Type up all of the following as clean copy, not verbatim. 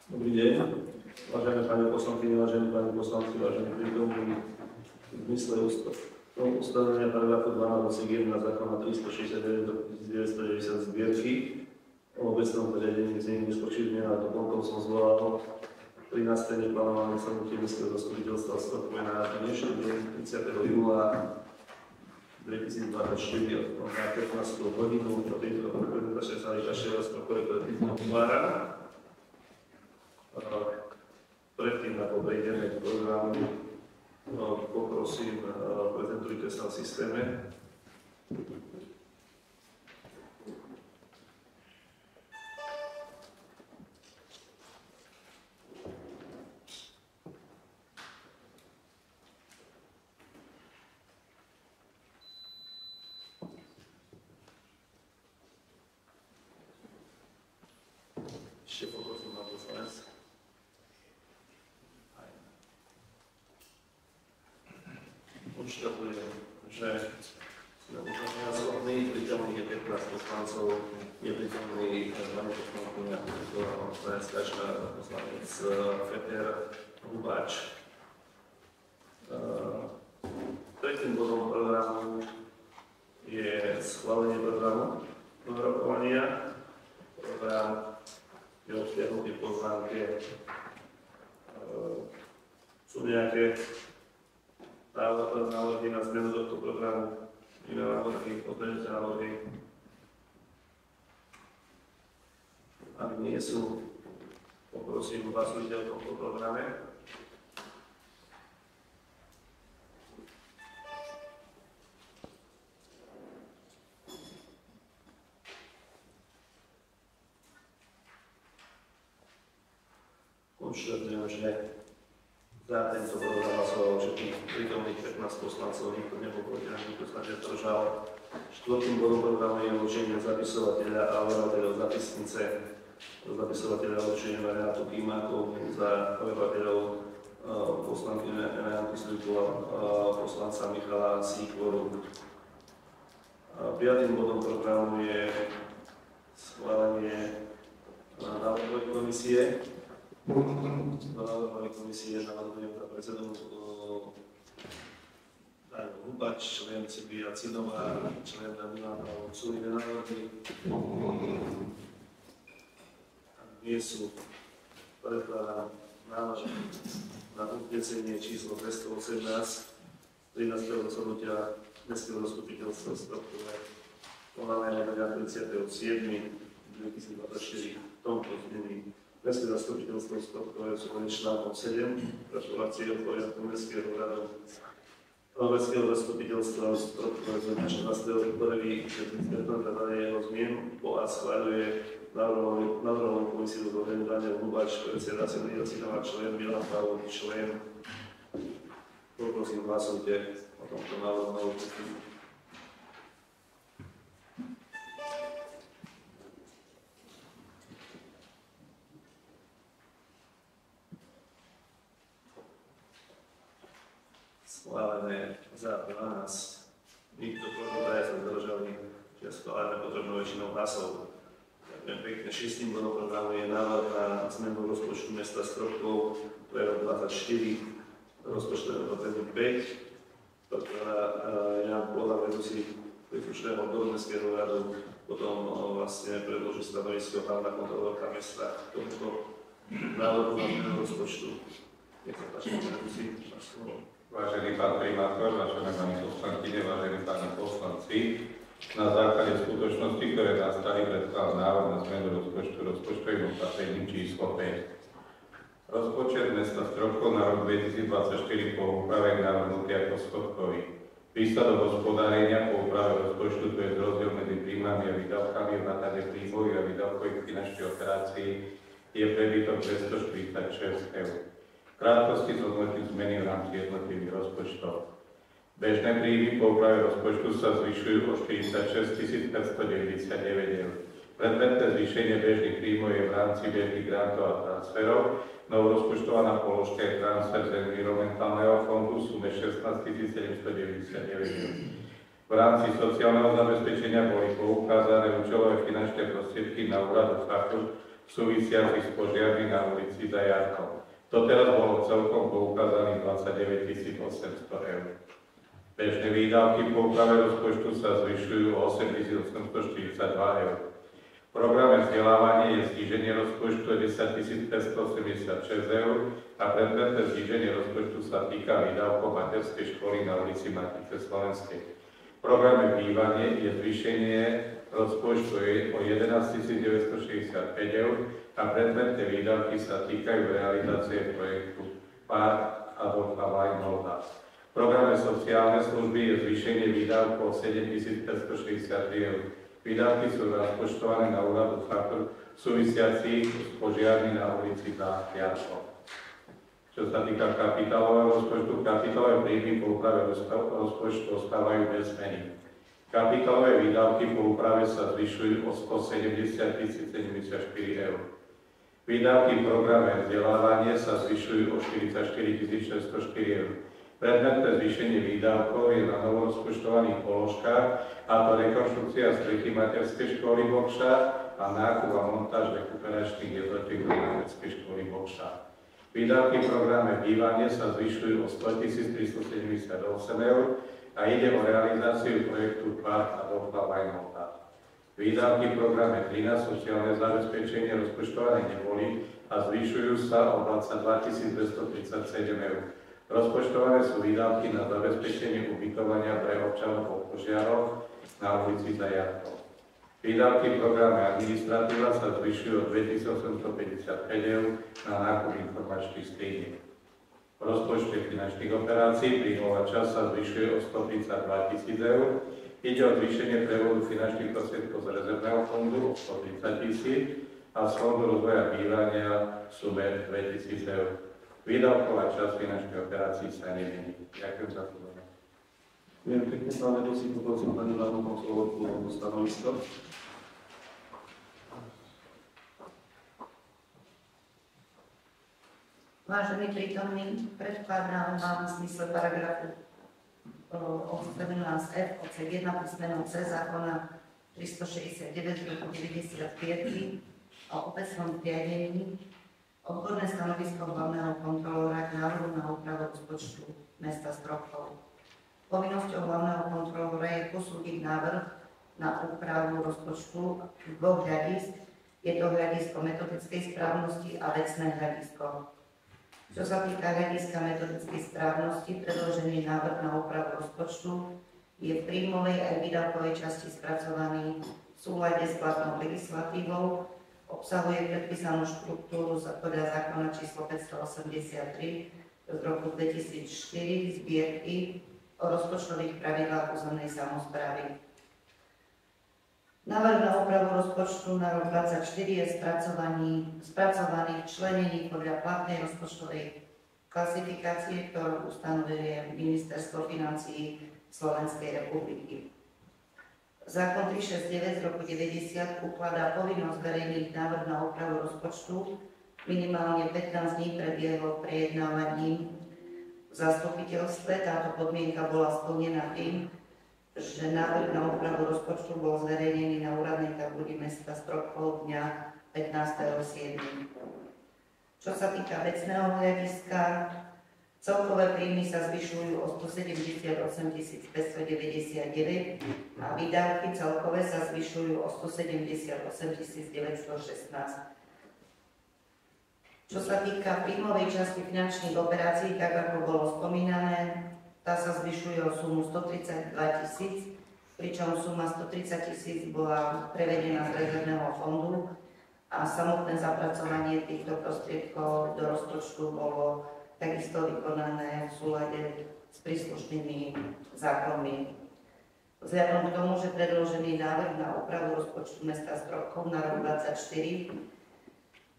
Dobrý deň, vážené pani poslankyne, vážení pani poslanci, vážení prítomní. V zmysle ustanovenia paragrafu 12 zákona 369/1990 zbierky o obecnom zariadení znení nespočívne a doplnkom som zvolal 13. neplánované zasadnutie mestského zastupiteľstva Stropkové na dnešný deň 30. júla 2024 na 15. hodinu do tejto reprezentačnej sály Kašteľa Stropkové kolektívneho kulára. Predtým, ako prejdeme k programu, poprosím, prezentujte sa v systéme. Ešte poprosím na poslanec. Konštatujem, že sme už schopní, prítomných je 15 poslancov, je prítomný pani poslankyňa poslanec Kaška, poslanec Peter Hubáč. Tretím bodom programu je schválenie programu rokovania. Program je obsiahnutý v pozvánke. Sú nejaké návrhy na zmenu tohto programu, iné návrhy, odbežné návrhy. Ak nie sú, poprosím, hlasujte o tomto programe. Konštatujem, že za tento program hlasovalo všetkých prítomných 15 poslancov, nikto nebol proti, nikto sa nezdržal. Štvrtým bodom programu je určenie zapisovateľa a overovateľov zapisnice, zapisovateľa určenia Renátu Kímákov, za overovateľov poslankyne Renátu Slíku a poslanca Michala Síkoru. Piatým bodom programu je schválenie návrhovej komisie. Návrhovej komisie navrhujem za predsedom Hubáč, člen Cibia Cinová, člen Milánov Cúrive návrhy. Nie sú, predkladám návrh na uznesenie číslo 218 13. rozhodnutia mestského zastupiteľstva Stropkové konané na 30.7.2024 v tomto znení. Mestské zastupiteľstvo Stropkové sú článkom 7 gratulácie o poriadku mestského radu mestského zastupiteľstva Stropkové z 14.1.2015 zadanie jeho zmien a schváľuje navrhovanú komisiu do organizovania Hubáč, predseda Cibia Cinová, člen Milan Pavlový, člen. Poprosím, hlasujte o tomto návrhu. Schválené za 12. Nikto proti, sa zdržali, čiže schválené potrebnou väčšinou hlasov. Ďakujem pekne. 6. bodom programu je návrh na zmenu rozpočtu mesta Stropkov pre rok 24, rozpočtové doplnenie 5, ktorá Jan Pola vedúci príslušného odboru mestského radu potom vlastne predloží stanovisko hlavná kontrolórka mesta k tomuto návrhu na zmenu rozpočtu. Nech sa páči, vedúci, máš slovo. Vážený pán primátor, vážené pani poslankyne, vážení páni poslanci, na základe skutočnosti, ktoré nastali, predkladám návrh na zmenu rozpočtovým opatrením číslo 5. Rozpočet mesta Stropkov na rok 2024 po úprave navrhnutý ako schodkový. Výsledok hospodárenia po úprave rozpočtu, to je rozdiel medzi príjmami a výdavkami v náhrade príjmových a výdavkových finančných operácií, je prebytok 246 eur. V krátkosti zhodnotím zmeny v rámci jednotlivých rozpočtov. Bežné príjmy po úprave rozpočtu sa zvyšujú o 46 599 eur. Predmetné zvýšenie bežných príjmov je v rámci bežných grantov a transferov. Novorozpočtovaná položka je transfer z environmentálneho fondu v sume 16 799 eur. V rámci sociálneho zabezpečenia boli poukázané účelové finančné prostriedky na úrad fachu v súvisiacich s požiarmi na ulici Za Jarkom. Doteraz bolo celkom poukázaných 29 800 eur. Bežné výdavky po úprave rozpočtu sa zvyšujú o 8 842 eur. V programe vzdelávanie je zníženie rozpočtu 10 586 eur a predmetné zníženie rozpočtu sa týka výdavkov materskej školy na ulici Matice Slovenskej. V programe bývanie je zvýšenie rozpočtu o 11 965 eur a predmetné výdavky sa týkajú realizácie projektu Park Adolfa Weinholda. V programe sociálne služby je zvýšenie výdavkov o 7 563 eur. Výdavky sú rozpočtované na úradu faktor súvisiacich s požiarmi na ulici Za Jarkom. Čo sa týka kapitálového rozpočtu, kapitálové príjmy po úprave rozpočtu ostávajú bez zmeny. Kapitálové výdavky po úprave sa zvyšujú o 170 074 eur. Výdavky v programe vzdelávanie sa zvyšujú o 44 604 eur. Predmetné zvýšenie výdavkov je na novorozpočtovaných položkách, a to rekonštrukcia strechy materskej školy Bokša a nákup a montáž rekuperačných jednotiek do materskej školy Bokša. Výdavky v programe bývanie sa zvyšujú o 100 378 eur a ide o realizáciu projektu Park Adolfa Weinholda. Výdavky v programe 13 sociálne zabezpečenie rozpočtované neboli a zvyšujú sa o 22 237 eur. Rozpočtované sú výdavky na zabezpečenie ubytovania pre občanov po požiaroch na ulici Za Jarkom. Výdavky v programe administratíva sa zvyšujú o 2855 eur na nákup informačných skriniek. V rozpočte finančných operácií príjmová časť sa zvyšuje o 132 000 eur. Ide o zvýšenie prevodu finančných prostriedkov z rezervného fondu o 130 000 a z fondu rozvoja bývania v sume 2 000 eur. Výdavková časť finančnej operácií sa nemení. Ďakujem za pozornosť. Ďakujem pekne, pán vedúci, poprosím pani hlavnú kontrolórku o stanovisko. Vážený prítomný, predkladám vám v zmysle paragrafu 17f odsek 1 písmeno C zákona 369 roku 95 o obecnom zriadení odborné stanovisko hlavného kontrolóra k návrhu na úpravu rozpočtu mesta Stropkov. Povinnosťou hlavného kontrolóra je posúdiť návrh na úpravu rozpočtu z dvoch hľadisk. Je to hľadisko metodickej správnosti a vecné hľadisko. Čo sa týka hľadiska metodickej správnosti, predložený návrh na úpravu rozpočtu je v príjmovej aj výdavkovej časti spracovaný v súlade s platnou legislatívou, obsahuje predpísanú štruktúru podľa zákona číslo 583 z roku 2004 zbierky o rozpočtových pravidlách územnej samosprávy. Návrh na úpravu rozpočtu na rok 2024 je spracovaný v členení podľa platnej rozpočtovej klasifikácie, ktorú ustanovuje Ministerstvo financií Slovenskej republiky. Zákon 369 z roku 90 ukladá povinnosť zverejniť návrh na úpravu rozpočtu minimálne 15 dní pred jeho prejednávaním v zastupiteľstve. Táto podmienka bola splnená tým, že návrh na úpravu rozpočtu bol zverejnený na úradnej tabuli mesta Stropkov dňa 15.7. Čo sa týka vecného hľadiska, celkové príjmy sa zvyšujú o 178 599 a výdavky celkové sa zvyšujú o 178 916. Čo sa týka príjmovej časti finančných operácií, tak ako bolo spomínané, tá sa zvyšuje o sumu 132 000, pričom suma 130 000 bola prevedená z rezervného fondu a samotné zapracovanie týchto prostriedkov do rozpočtu bolo takisto vykonané v súlade s príslušnými zákonmi. Vzhľadom k tomu, že predložený návrh na úpravu rozpočtu mesta Stropkov na rok 2024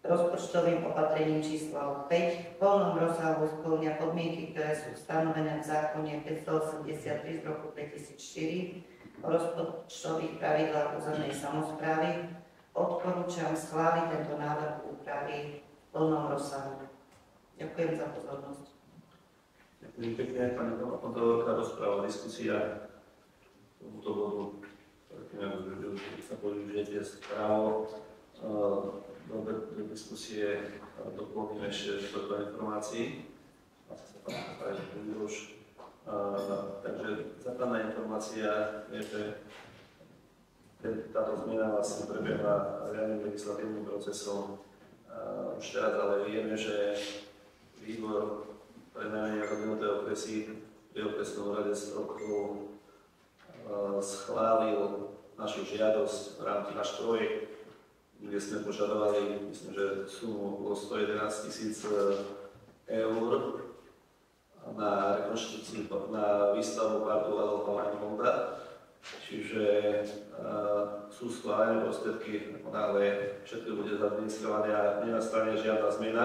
rozpočtovým opatrením číslo 5 v plnom rozsahu spĺňa podmienky, ktoré sú stanovené v zákone 583 z roku 2004 o rozpočtových pravidlách územnej samosprávy, odporúčam schváliť tento návrh úpravy v plnom rozsahu. Ďakujem za pozornosť. Ďakujem pekne, pani kontrolórka, rozpráva, diskusia k tomuto bodu. Sa použijete správo. do diskusie doplním ešte toto informácií. Takže základná informácia je, že táto zmena vlastne prebieha riadnym legislatívnym procesom. Už teraz ale vieme, že výbor pre najmenej rozvinuté okresy pri okresnom rade Stropkov schválil našu žiadosť v rámci náš projekt, kde sme požadovali, myslím, že sumu okolo 111 000 eur na rekonštrukciu, na výstavbu parku Adolfa Meinholda. Čiže sú schválené prostriedky, ale všetko bude zadministrované a nenastane žiadna zmena,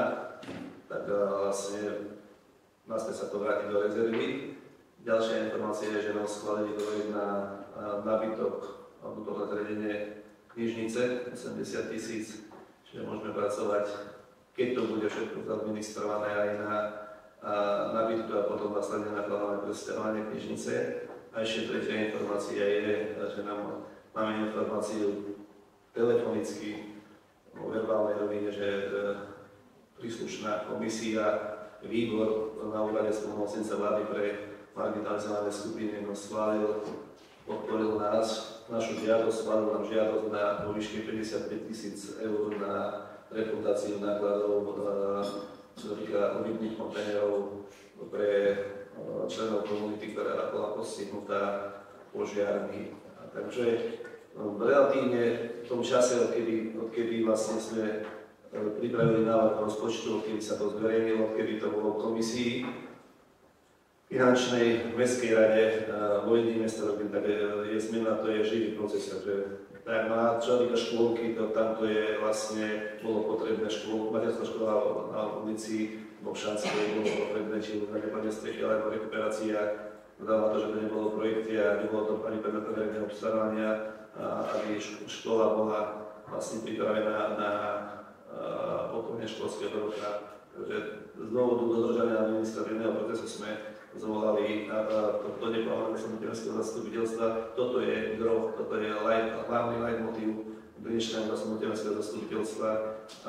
tak vlastne nás sa to vráti do rezervy. Ďalšia informácia je, že nám schválili projekt na nábytok a vnútorné zariadenie knižnice 80 000, čiže môžeme pracovať, keď to bude všetko zadministrované aj na nábytku a potom následne na plánované presťahovanie knižnice. A ešte tretia informácia je, že máme informáciu telefonicky o verbálnej rovine, že príslušná komisia, výbor na úrade splnomocnenca vlády pre marginalizované skupiny schválil, podporil nás, našu žiadosť, schválil nám žiadosť vo výške 55 000 eur na refundáciu nákladov čo sa týka obytných kontajnerov pre členov komunity, ktorá bola postihnutá požiarmi. Takže relatívne v tom čase, odkedy vlastne sme pripravili návrh rozpočtu, odkedy sa to zverejnilo, odkedy to bolo v komisii finančnej mestskej rade Vojny mesta Rokyň, tak je zmena, to je živý proces. Takže tak na čo týka škôlky, tam to je vlastne, bolo potrebné materská škola na ulici vo Šanskej, bolo potrebné či na strechy alebo recuperácia. Dodala to, že to nebolo projekty a nebolo to ani predmetné obstarávania, aby škola bola vlastne pripravená na podporne školského roka. Takže z dôvodu dodržania administratívneho procesu sme zvolali toto neplánované zasadnutie mestského zastupiteľstva. Toto je gro, toto je hlavný leitmotív dnešného zasadnutia mestského zastupiteľstva,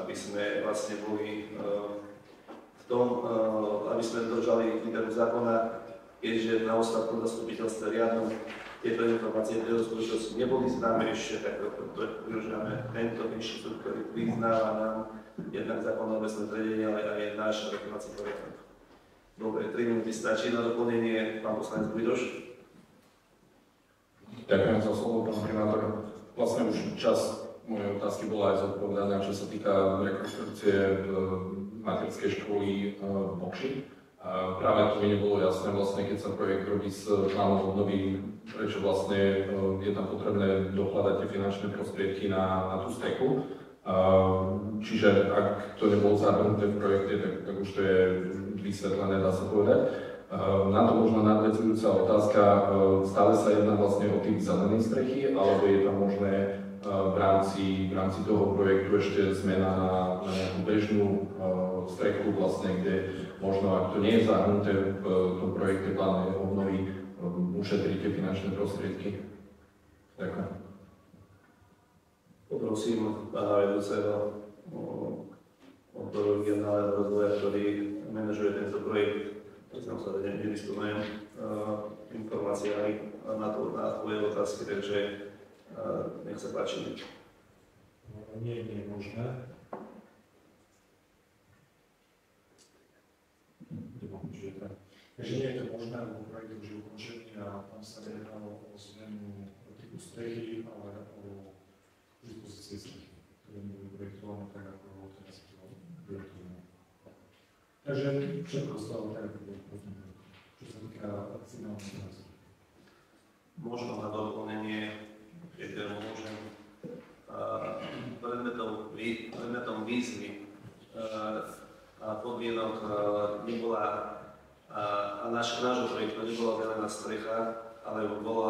aby sme vlastne boli v tom, aby sme dodržali literu zákona, keďže na ostatnom zastupiteľstve riadnom tieto informácie v skutočnosti neboli známe ešte, tak využívame tento inštitút, ktorý priznáva nám jednak zákon o obecnom zriadení, ale aj náš rokovací poriadok. Dobre, 3 minúty stačí na doplnenie. Pán poslanec Buidoš. Ďakujem za slovo, pán primátor. Vlastne už čas mojej otázky bola aj zodpovedaná, čo sa týka rekonštrukcie materskej školy v Bokši. Práve to mi nebolo jasné, vlastne, keď sa projekt robí s plánom obnovy, prečo vlastne je tam potrebné dokladať tie finančné prostriedky na tú strechu. Čiže ak to nebolo zahrnuté v projekte, tak už to je vysvetlené, dá sa povedať. Na to možno nadväzujúca otázka, stále sa jedná vlastne o tých zelených strechy, alebo je tam možné v rámci toho projektu ešte zmena na nejakú bežnú strechu, vlastne, kde možno, ak to nie je zahrnuté v tom projekte pláne obnovy, ušetriť tie finančné prostriedky. Ďakujem. Poprosím pána vedúceho odboru regionálneho rozvoja, ktorý manažuje tento projekt. Priznám sa, že nedisponujem informáciami na tvoje otázky, takže nech sa páči. Nie je možné. Takže nie je to možné, lebo projekt už je ukončený a tam sa jednalo o zmenu typu strechy, ale o dispozície strechy, ktoré neboli projektované tak, ako teraz projektované. Takže všetko stalo tak, ako bolo potrebné, čo sa týka signálnej transformácie. Možno na doplnenie, keď môžem, predmetom výzvy a podmienok nebola a nášho projektu nebola zelená strecha, ale bol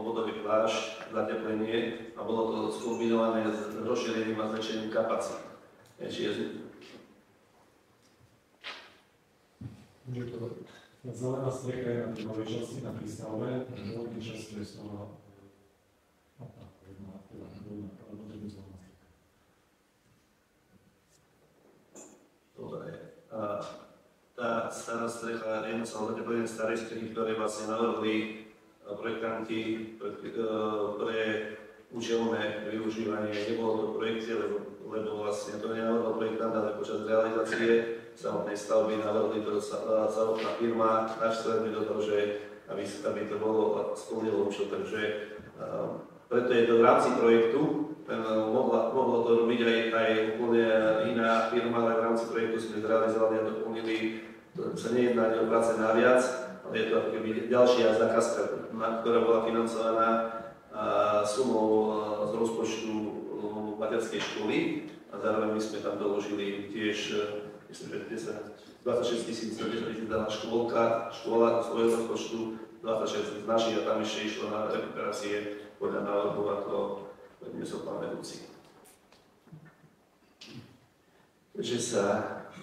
vodový pláž, zateplenie a bolo to skombinované s rozšírením a zväčšením kapacít. Zelená strecha je na tej novej časti na prístave, na veľkej časti je z toho stará strecha, jedno sa hodne povedem staré strechy, ktoré vlastne navrhli projektanti pre účelné využívanie. Nebolo to projekcie, lebo vlastne to nenavrhol projektant, ale počas realizácie samotnej stavby navrhli to samotná firma, načlenili do toho, že aby to bolo splnilo účel. Takže preto je to v rámci projektu, mohlo to robiť aj úplne iná firma, ale v rámci projektu sme zrealizovali a doplnili. To sa nejedná o práce naviac, ale je to ako keby ďalšia zákazka, ktorá bola financovaná sumou z rozpočtu materskej školy a zároveň my sme tam doložili tiež, myslím, že 26 000 dala škola do svojho rozpočtu, 26 000 z našich a tam ešte išlo na rekuperácie podľa návrhu, ako predniesol pán vedúci. Keďže sa,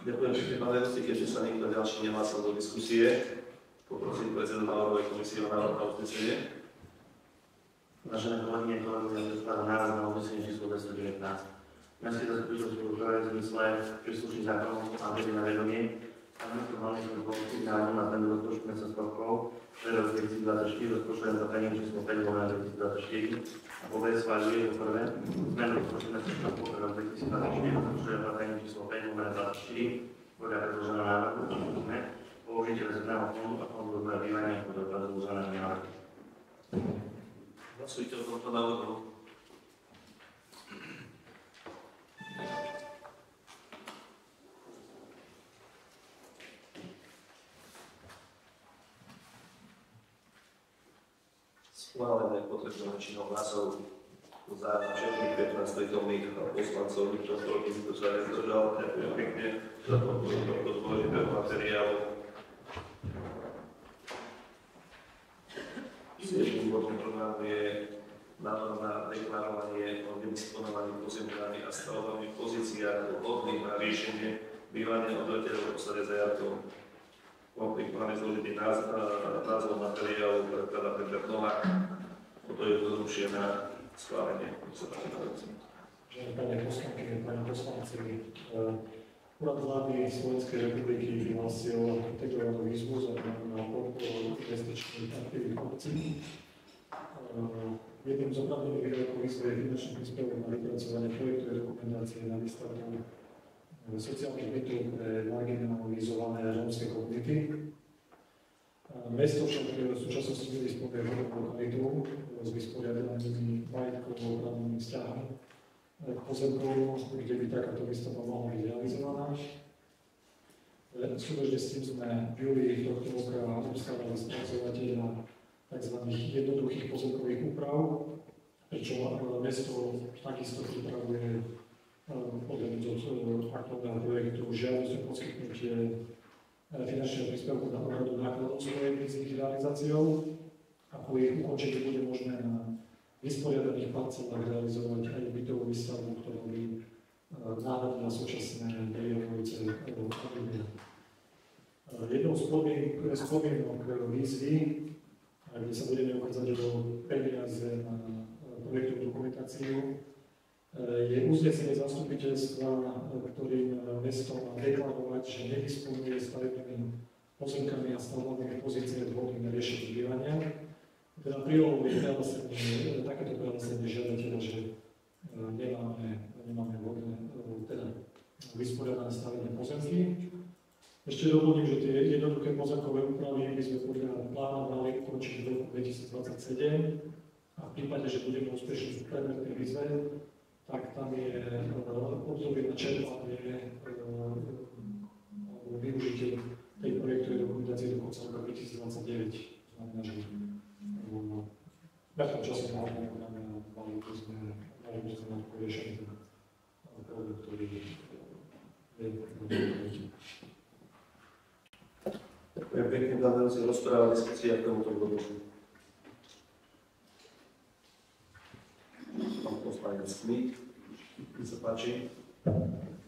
ďakujem pekne pán vedúci, keďže sa nikto ďalší nehlásil do diskusie, poprosím predsedu návrhovej komisie o návrh na uznesenie. Vážené kolegyne, kolegovia, predkladám návrh na uznesenie číslo 219. Mestské zastupiteľstvo upravuje v zmysle príslušných zákonov a vedie na vedomie a miesto hlavných rozhodnutí návrhu na tento rozpočtu mesta Skorkov pre rok 2024 rozpočtovým zapraním číslo 5/2024 a povede schváľuje do prvé zmenu rozpočtu mesta Skorkov pre rok 2024 rozpočtovým zapraním číslo 5/2024 podľa predloženého návrhu použitie rezervného fondu a fondu rozvoja bývania podľa predloženého návrhu. Hlasujte o tomto návrhu. Schválené potrebnou väčšinou hlasov za všetkých 15 prítomných poslancov, nikto proti, nikto sa nezdržal. Ďakujem pekne za podporu tohto dôležitého materiálu. Jedným bodom programu je návrh na deklarovanie o nedisponovaní pozemkami a stavbami v pozíciách vhodných na riešenie bývania obyvateľov posade Zajatkov. Komplikovaný zložitý názov materiálu predkladá Peter Novák. Toto je jednoduchšie na schválenie. Vážené pani poslankyne, pani poslanci, Úrad vlády Slovenskej republiky vyhlásil integrovanú výzvu za na podporu investičných aktivít obcí. Jedným z oprávnených výrokov výzvy je finančný príspevok na vypracovanie projektu a dokumentácie na výstavbu sociálnych bytov pre marginalizované rómske komunity. Mesto však v súčasnosti nedisponuje vhodnou lokalitu s vysporiadanými majetkovou opravnými vzťahmi k pozemkom, kde by takáto výstavba mohla byť realizovaná. Súbežne s tým sme v júli tohto roka obstarali spracovateľa tzv. Jednoduchých pozemkových úprav, pričom mesto takisto pripravuje od aktuálneho projektu žiadosť o poskytnutie finančného príspevku na úhradu nákladov svojej s ich realizáciou a po ich ukončení bude možné na vysporiadaných parcelách realizovať aj bytovú výstavbu, ktorá by nahradila súčasné vyjadrujúce obdobie. Jednou z podmienok výzvy, kde sa budeme uchádzať o peniaze na projektovú dokumentáciu, je uznesenie zastupiteľstva, ktorým mesto má deklarovať, že nedisponuje stavebnými pozemkami a stavbami pozície vhodných na riešenie bývania. Teda prílohou je takéto prehlásenie žiadateľa, že nemáme vhodné, teda vysporiadané stavebné pozemky. Ešte doplním, že tie jednoduché pozemkové úpravy by sme podľa plánovali ukončiť v roku 2027 a v prípade, že budeme úspešní v predmetnej výzve, tak tam je obdobie na čerpanie alebo využitie tej projektovej dokumentácie do konca roku 2029. Znamená, že v tom čase mali by sme na to riešenie ten problém, ktorý je Ďakujem pekne, pán vedúci, rozpráva diskusia k tomuto bodu. Pán poslanec Smith, nech sa páči.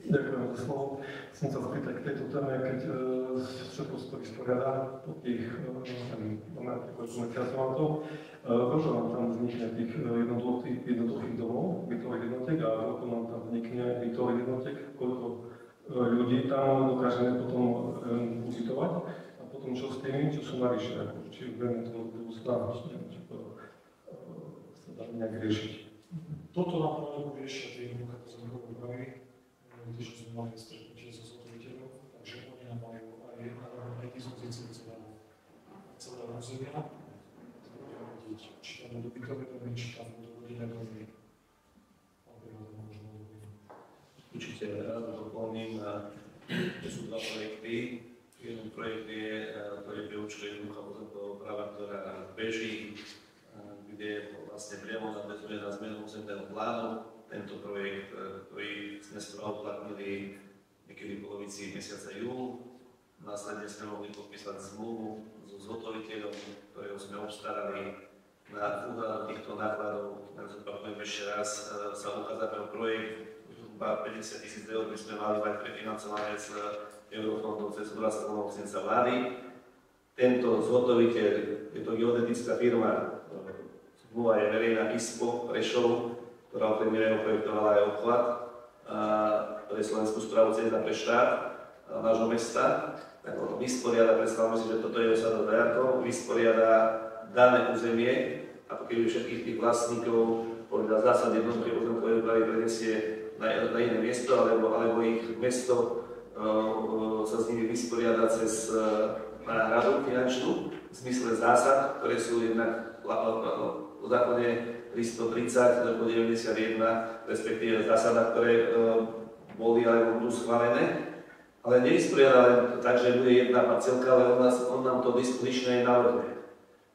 Ďakujem za slovo. Chcem sa spýtať k tejto téme, keď všetko sa to vysporiada po tých komunikáciách, koľko nám tam vznikne tých jednoduchých domov, bytových jednotiek a koľko nám tam vznikne bytových jednotiek, koľko ľudí ľudí tam dokážeme potom ubytovať a potom čo s tými, čo sú navyše, či budeme to zvládnuť, či to sa dá nejak riešiť. Toto na prvom riešia tie jednoduché pozemkové úpravy, kde sme mali stretnutie so zhotoviteľom, takže oni nám majú aj dispozície celého územia. Či tam budú bytové domy, či tam budú rodinné domy. Určite rád doplním, že sú dva projekty. Jeden projekt je projekt vyučuje jednoduchá pozemková práva, ktorá beží, kde vlastne priamo nadväzuje na zmenu územného plánu. Tento projekt, ktorý sme uplatnili niekedy v polovici mesiaca júl. Následne sme mohli podpísať zmluvu so zhotoviteľom, ktorého sme obstarali na úhradu týchto nákladov. Zopakujem ešte raz, sa uchádzame o projekt 50 000 eur by sme mali mať prefinancované z eurofondov cez úraz pomocnica vlády. Tento zhotoviteľ, je to geodetická firma, zmluva je verejná ISPO Prešov, ktorá okrem iného projektovala aj obchvat pre Slovenskú správu ciest a pre štát nášho mesta. Tak on vysporiada, predstavme si, že toto je osada Dajarkov, vysporiada dané územie, ako keby všetkých tých vlastníkov podľa zásad jednoduché pozemkovej úpravy prenesie na iné miesto, alebo ich mesto sa s nimi vysporiada cez náhradu finančnú v zmysle zásad, ktoré sú jednak v zákone 330 do 91, respektíve zásada, ktoré boli alebo budú schválené. Ale nevysporiada len tak, že bude jedna parcelka, ale on nám to dispozične navrhne.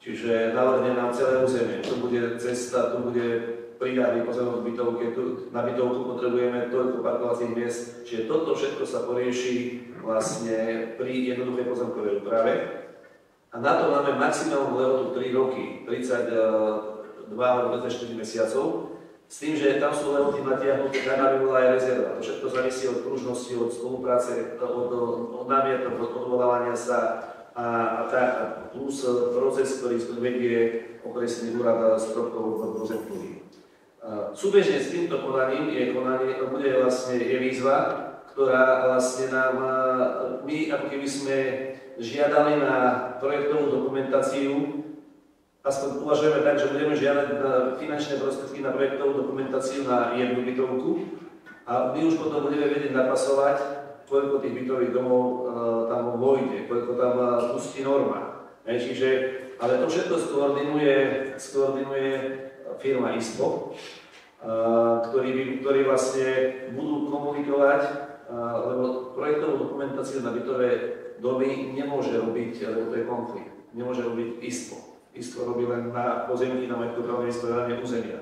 Čiže navrhne nám celé územie. Tu bude cesta, tu bude pridávny pozemok v bytovke, na bytovku potrebujeme toľko parkovacích miest. Čiže toto všetko sa porieši vlastne pri jednoduchej pozemkovej úprave. A na to máme maximálnu lehotu 3 roky, 32 alebo 24 mesiacov, s tým, že tam sú lehoty natiahnuté, tak aby bola aj rezerva. To všetko závisí od pružnosti, od spolupráce, od námietok, od odvolávania sa a tak, plus proces, ktorý vedie okresný úrad stropkov pozemkových. Súbežne s týmto konaním je výzva, ktorá vlastne nám, my ako keby sme žiadali na projektovú dokumentáciu, aspoň uvažujeme tak, že budeme žiadať finančné prostriedky na projektovú dokumentáciu na jednu bytovku a my už potom budeme vedieť napasovať, koľko tých bytových domov tam vojde, koľko tam pustí norma. Čiže, ale to všetko skoordinuje firma ISPO, ktorí vlastne budú komunikovať, lebo projektovú dokumentáciu na bytové domy nemôže robiť, lebo to je konflikt, nemôže robiť ISPO. ISPO robí len na pozemky, na majetkoprávne vysporiadanie územia.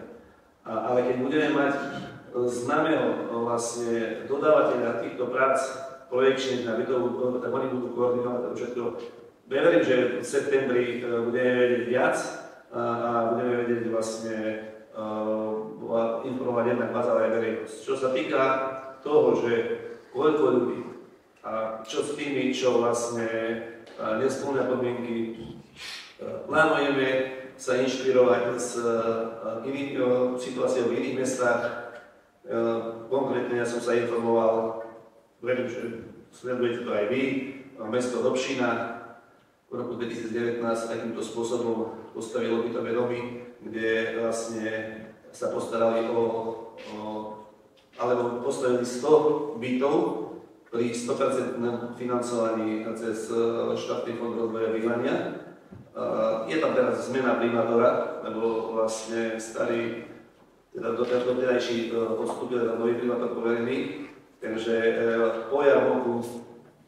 Ale keď budeme mať známeho vlastne dodávateľa týchto prác projekčných na bytovú, tak oni budú koordinovať to všetko. Ja verím, že v septembri budeme vedieť viac a budeme vedieť vlastne informovať jednak vás, ale aj verejnosť. Čo sa týka toho, že koľko ľudí a čo s tými, čo vlastne nespĺňa podmienky, plánujeme sa inšpirovať s situáciou v iných mestách. Konkrétne ja som sa informoval, verím, že sledujete to aj vy, mesto Dobšina v roku 2019 takýmto spôsobom postavilo bytové domy, kde vlastne sa postarali alebo postavili 100 bytov pri 100% financovaní cez štátny fond rozvoja bývania. Je tam teraz zmena primátora, lebo vlastne starý, teda doterajší odstúpil, nový primátor poverený, takže po jar roku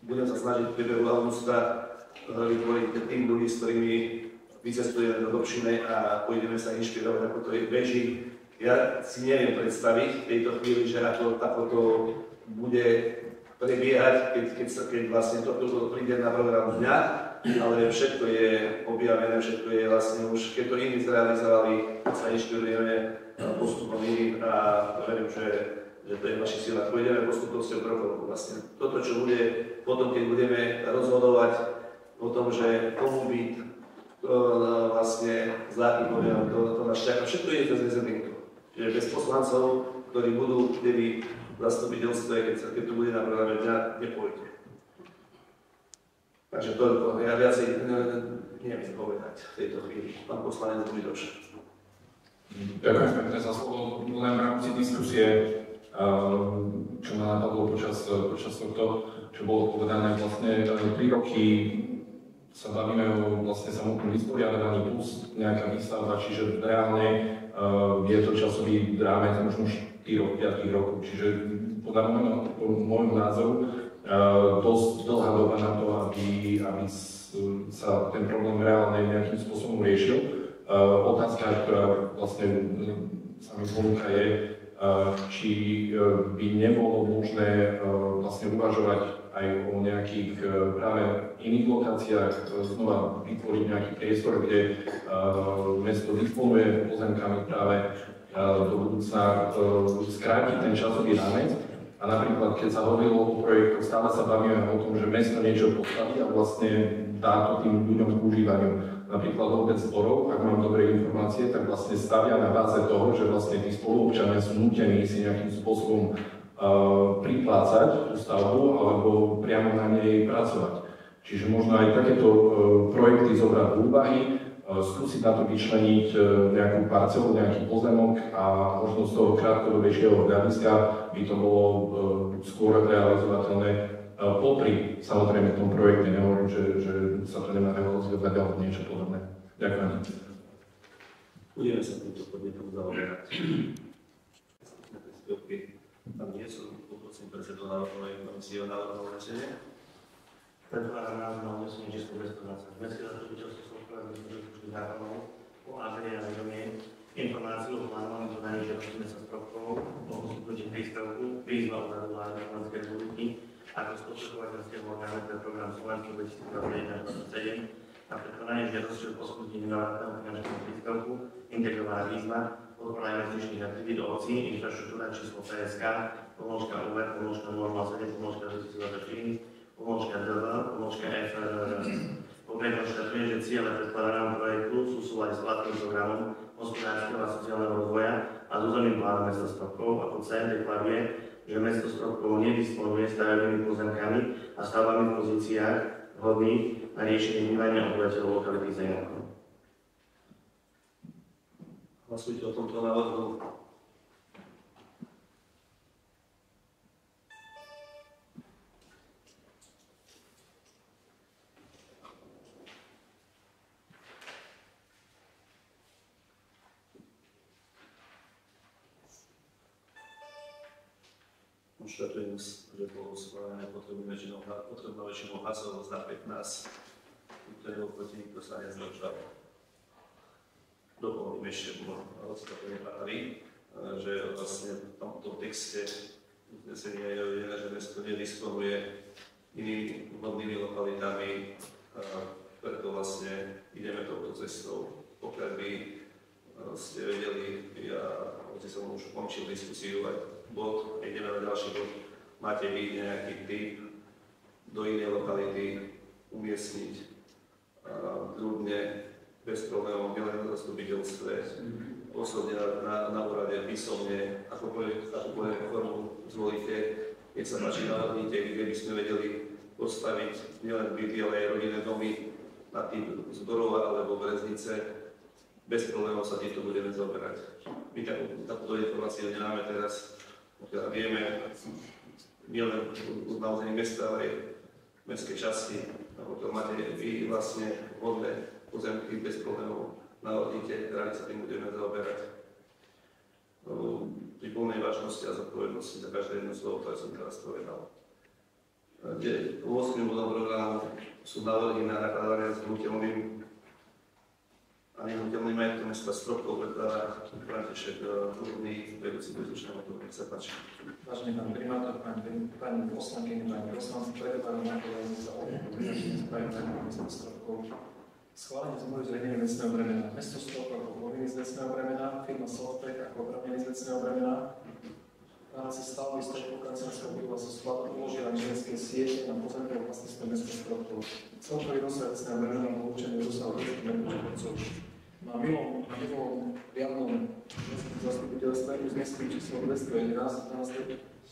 budem sa snažiť v priebehu augusta vytvoriť tým ľudí, s ktorými vycestujeme do Dobšiny a pôjdeme sa inšpirovať, ako to beží. Ja si neviem predstaviť v tejto chvíli, že ako to bude prebiehať, keď vlastne to príde na program dňa, ale všetko je objavené, všetko je vlastne už, keď to iní zrealizovali, sa inšpirujeme postupom iným a verím, že to je v našich silách. Pôjdeme postupnosťou krokov. Vlastne toto, čo bude potom, keď budeme rozhodovať o tom, že komu byť vlastne zlatý podiel, to nás čaká. Všetko je cez rezervinku. Čiže bez poslancov, ktorí budú vtedy zastupiteľstve, keď to bude na programe dňa, nepôjde. Takže toľko, ja viacej neviem povedať v tejto chvíli. Pán poslanec Budoš. Ďakujem pekne za slovo. Len v rámci diskusie, čo ma napadlo počas tohto, čo bolo povedané, vlastne 3 roky sa bavíme o vlastne samotnom vysporiadovaní plus nejaká výstavba, čiže reálne je to časový rámec možno 4-5 rokov, čiže podľa môjho názoru dosť dlhá doba na to, aby sa ten problém reálne nejakým spôsobom riešil. Otázka, ktorá vlastne sa mi ponúka je, či by nebolo možné vlastne uvažovať aj o nejakých práve iných lokáciách, znova vytvoriť nejaký priestor, kde mesto disponuje pozemkami práve do budúcna skrátiť ten časový rámec. A napríklad, keď sa hovorilo o projektoch, stále sa bavíme o tom, že mesto niečo postaví a vlastne dá to tým ľuďom k užívaniu. Napríklad obec Zborov, ak mám dobré informácie, tak vlastne stavia na báze toho, že vlastne tí spoluobčania sú nútení si nejakým spôsobom priplácať tú stavbu alebo priamo na nej pracovať. Čiže možno aj takéto projekty zobrať do úvahy, skúsiť na to vyčleniť nejakú parcelu, nejaký pozemok a možno z toho krátkodobejšieho hľadiska by to bolo skôr realizovateľné popri samozrejme v tom projekte. Nehovorím, že sa to nemá realizovať alebo niečo podobné. Ďakujem. Budeme sa týmto podnetom zaoberať. Tam nie sú, poprosím predsedu návrhovej komisie o návrhu lesenia. Predkladám návrh na unesenie číslo 220. Mestské zastupiteľstvo Slovenského zastupiteľských zákonov o AGD a vedomie informáciu o plánovanom dodaní žiadosti mesta s prvkou o poskytnutí príspevku výzva úradu vlády Slovenskej republiky ako sprostredkovateľského orgánu pre program Slovensko 2021-2027 a predkladanie žiadosti o poskytnutí mimoriadneho finančného príspevku integrovaná výzva podpora investičných aktivít do obcí, infraštruktúra číslo PSK, pomôžka UV, pomôžka 007, pomôžka 2024, pomôžka DV, pomôžka FRR. Okrem konštatuje, že ciele predkladaného projektu sú v súlade s platným programom hospodárskeho a sociálneho rozvoja a s územným plánom mesta Stropkov a pod C deklaruje, že mesto Stropkov nedisponuje stavebnými pozemkami a stavbami v pozíciách vhodných na riešenie bývania obyvateľov lokality Zajnokov. Hlasujte o tomto návrhu. Konštatujem, že bolo schválené potrebnou väčšinou hlasov za 15. Ktorého proti nikto sa nezdržal. Doplním ešte, ale sa to nepatrí, že vlastne v tomto texte uznesenia je uvedené, že mesto nedisponuje inými vhodnými lokalitami, preto vlastne ideme touto cestou. Pokiaľ by ste vedeli, ja som už končil diskusiu aj bod, ideme na ďalší bod, máte vy nejaký tip do inej lokality umiestniť kľudne, bez problémov, nielen na zastupiteľstve, osobne na úrade, písomne, akokoľvek formu zvolíte, keď sa páči navrhnite, kde by sme vedeli postaviť nielen byty, ale aj rodinné domy na tým Zborova alebo Breznice. Bez problémov sa týmto budeme zaoberať. My takúto informáciu nemáme teraz, pokiaľ vieme, nielen na území mesta, ale aj mestskej časti, a pokiaľ máte vy vlastne vhodné pozemky bez problémov navodnite, rádi sa tým budeme zaoberať. Pri plnej vážnosti a zodpovednosti za každé jedno slovo, ktoré som teraz povedal. 8. bodom programu sú návrhy na nakladanie s hnutelným a nehnuteľným majetkom mesta Stropkov, predkladá František Hudný, vedúci príslušného odboru. Nech sa páči. Vážený pán primátor, pani poslankyne, pani poslanci, predkladám nakladanie za organizačné správy na mesta Stropkov. Schválenie zmluvy zriadenia vecného bremena. Mesto Stropkov ako povinný z vecného bremena, firma Softec ako oprávnený z vecného bremena. V rámci stavby Stropkov kancelárska budova sa skladom uložila inžinierské siete na pozemke v vlastníctve mesta Stropkov. Celkový rozsah vecného bremena bol určený rozsahu 200 m2. Na milom riadnom mestským zastupiteľstve uznesli číslo 211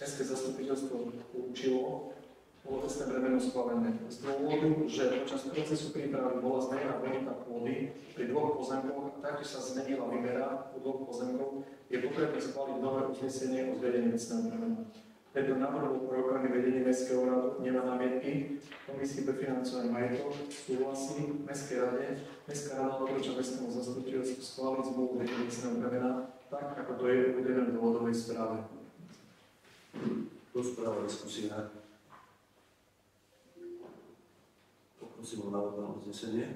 Mestské zastupiteľstvo určilo pôvodné bremeno schválené z dôvodu, že počas procesu prípravy bola zmenená bonita pôdy pri dvoch pozemkoch a taktiež sa zmenila výmera u dvoch pozemkov, je potrebné schváliť nové uznesenie o zvedení vecného bremena. Tento návrh bol programný vedenie Mestského úradu, nemá námietky, Komisii pre financovanie majetok súhlasí, Mestskej rade, Mestská rada odporúča Mestskému zastupiteľstvu schváliť zmluvu vedenia vecného bremena, tak ako to je uvedené v dôvodovej správe. Rozpráva, diskusia. Poprosím o návrh na uznesenie.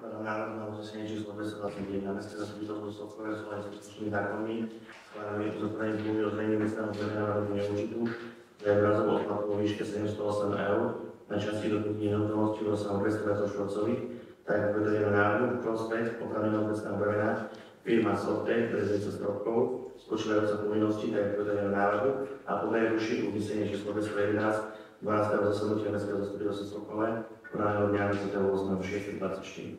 Návrh na uznesenie číslo 221 na Mestské zastupiteľstvo Sokole súhlasí s príslušnými zákonmi, schválené uzatvorenie zmluvy o zverejnení vecného bremena na rodinu neurčitú za jednorazovú odplatu vo výške 708 eur na časti dotknutí nehnuteľnosti v rozsahu 200 m štvorcových, tak ako uvedené návrhu v prospech opravneného vecného bremena firma Softec, prezidenta Stropkov, spočívajúca povinnosti, tak ako uvedené návrhu a podaje rušiť uznesenie číslo 211 12. zasadnutia Mestského zastupiteľstva Sokole konaného dňa 28.6.24.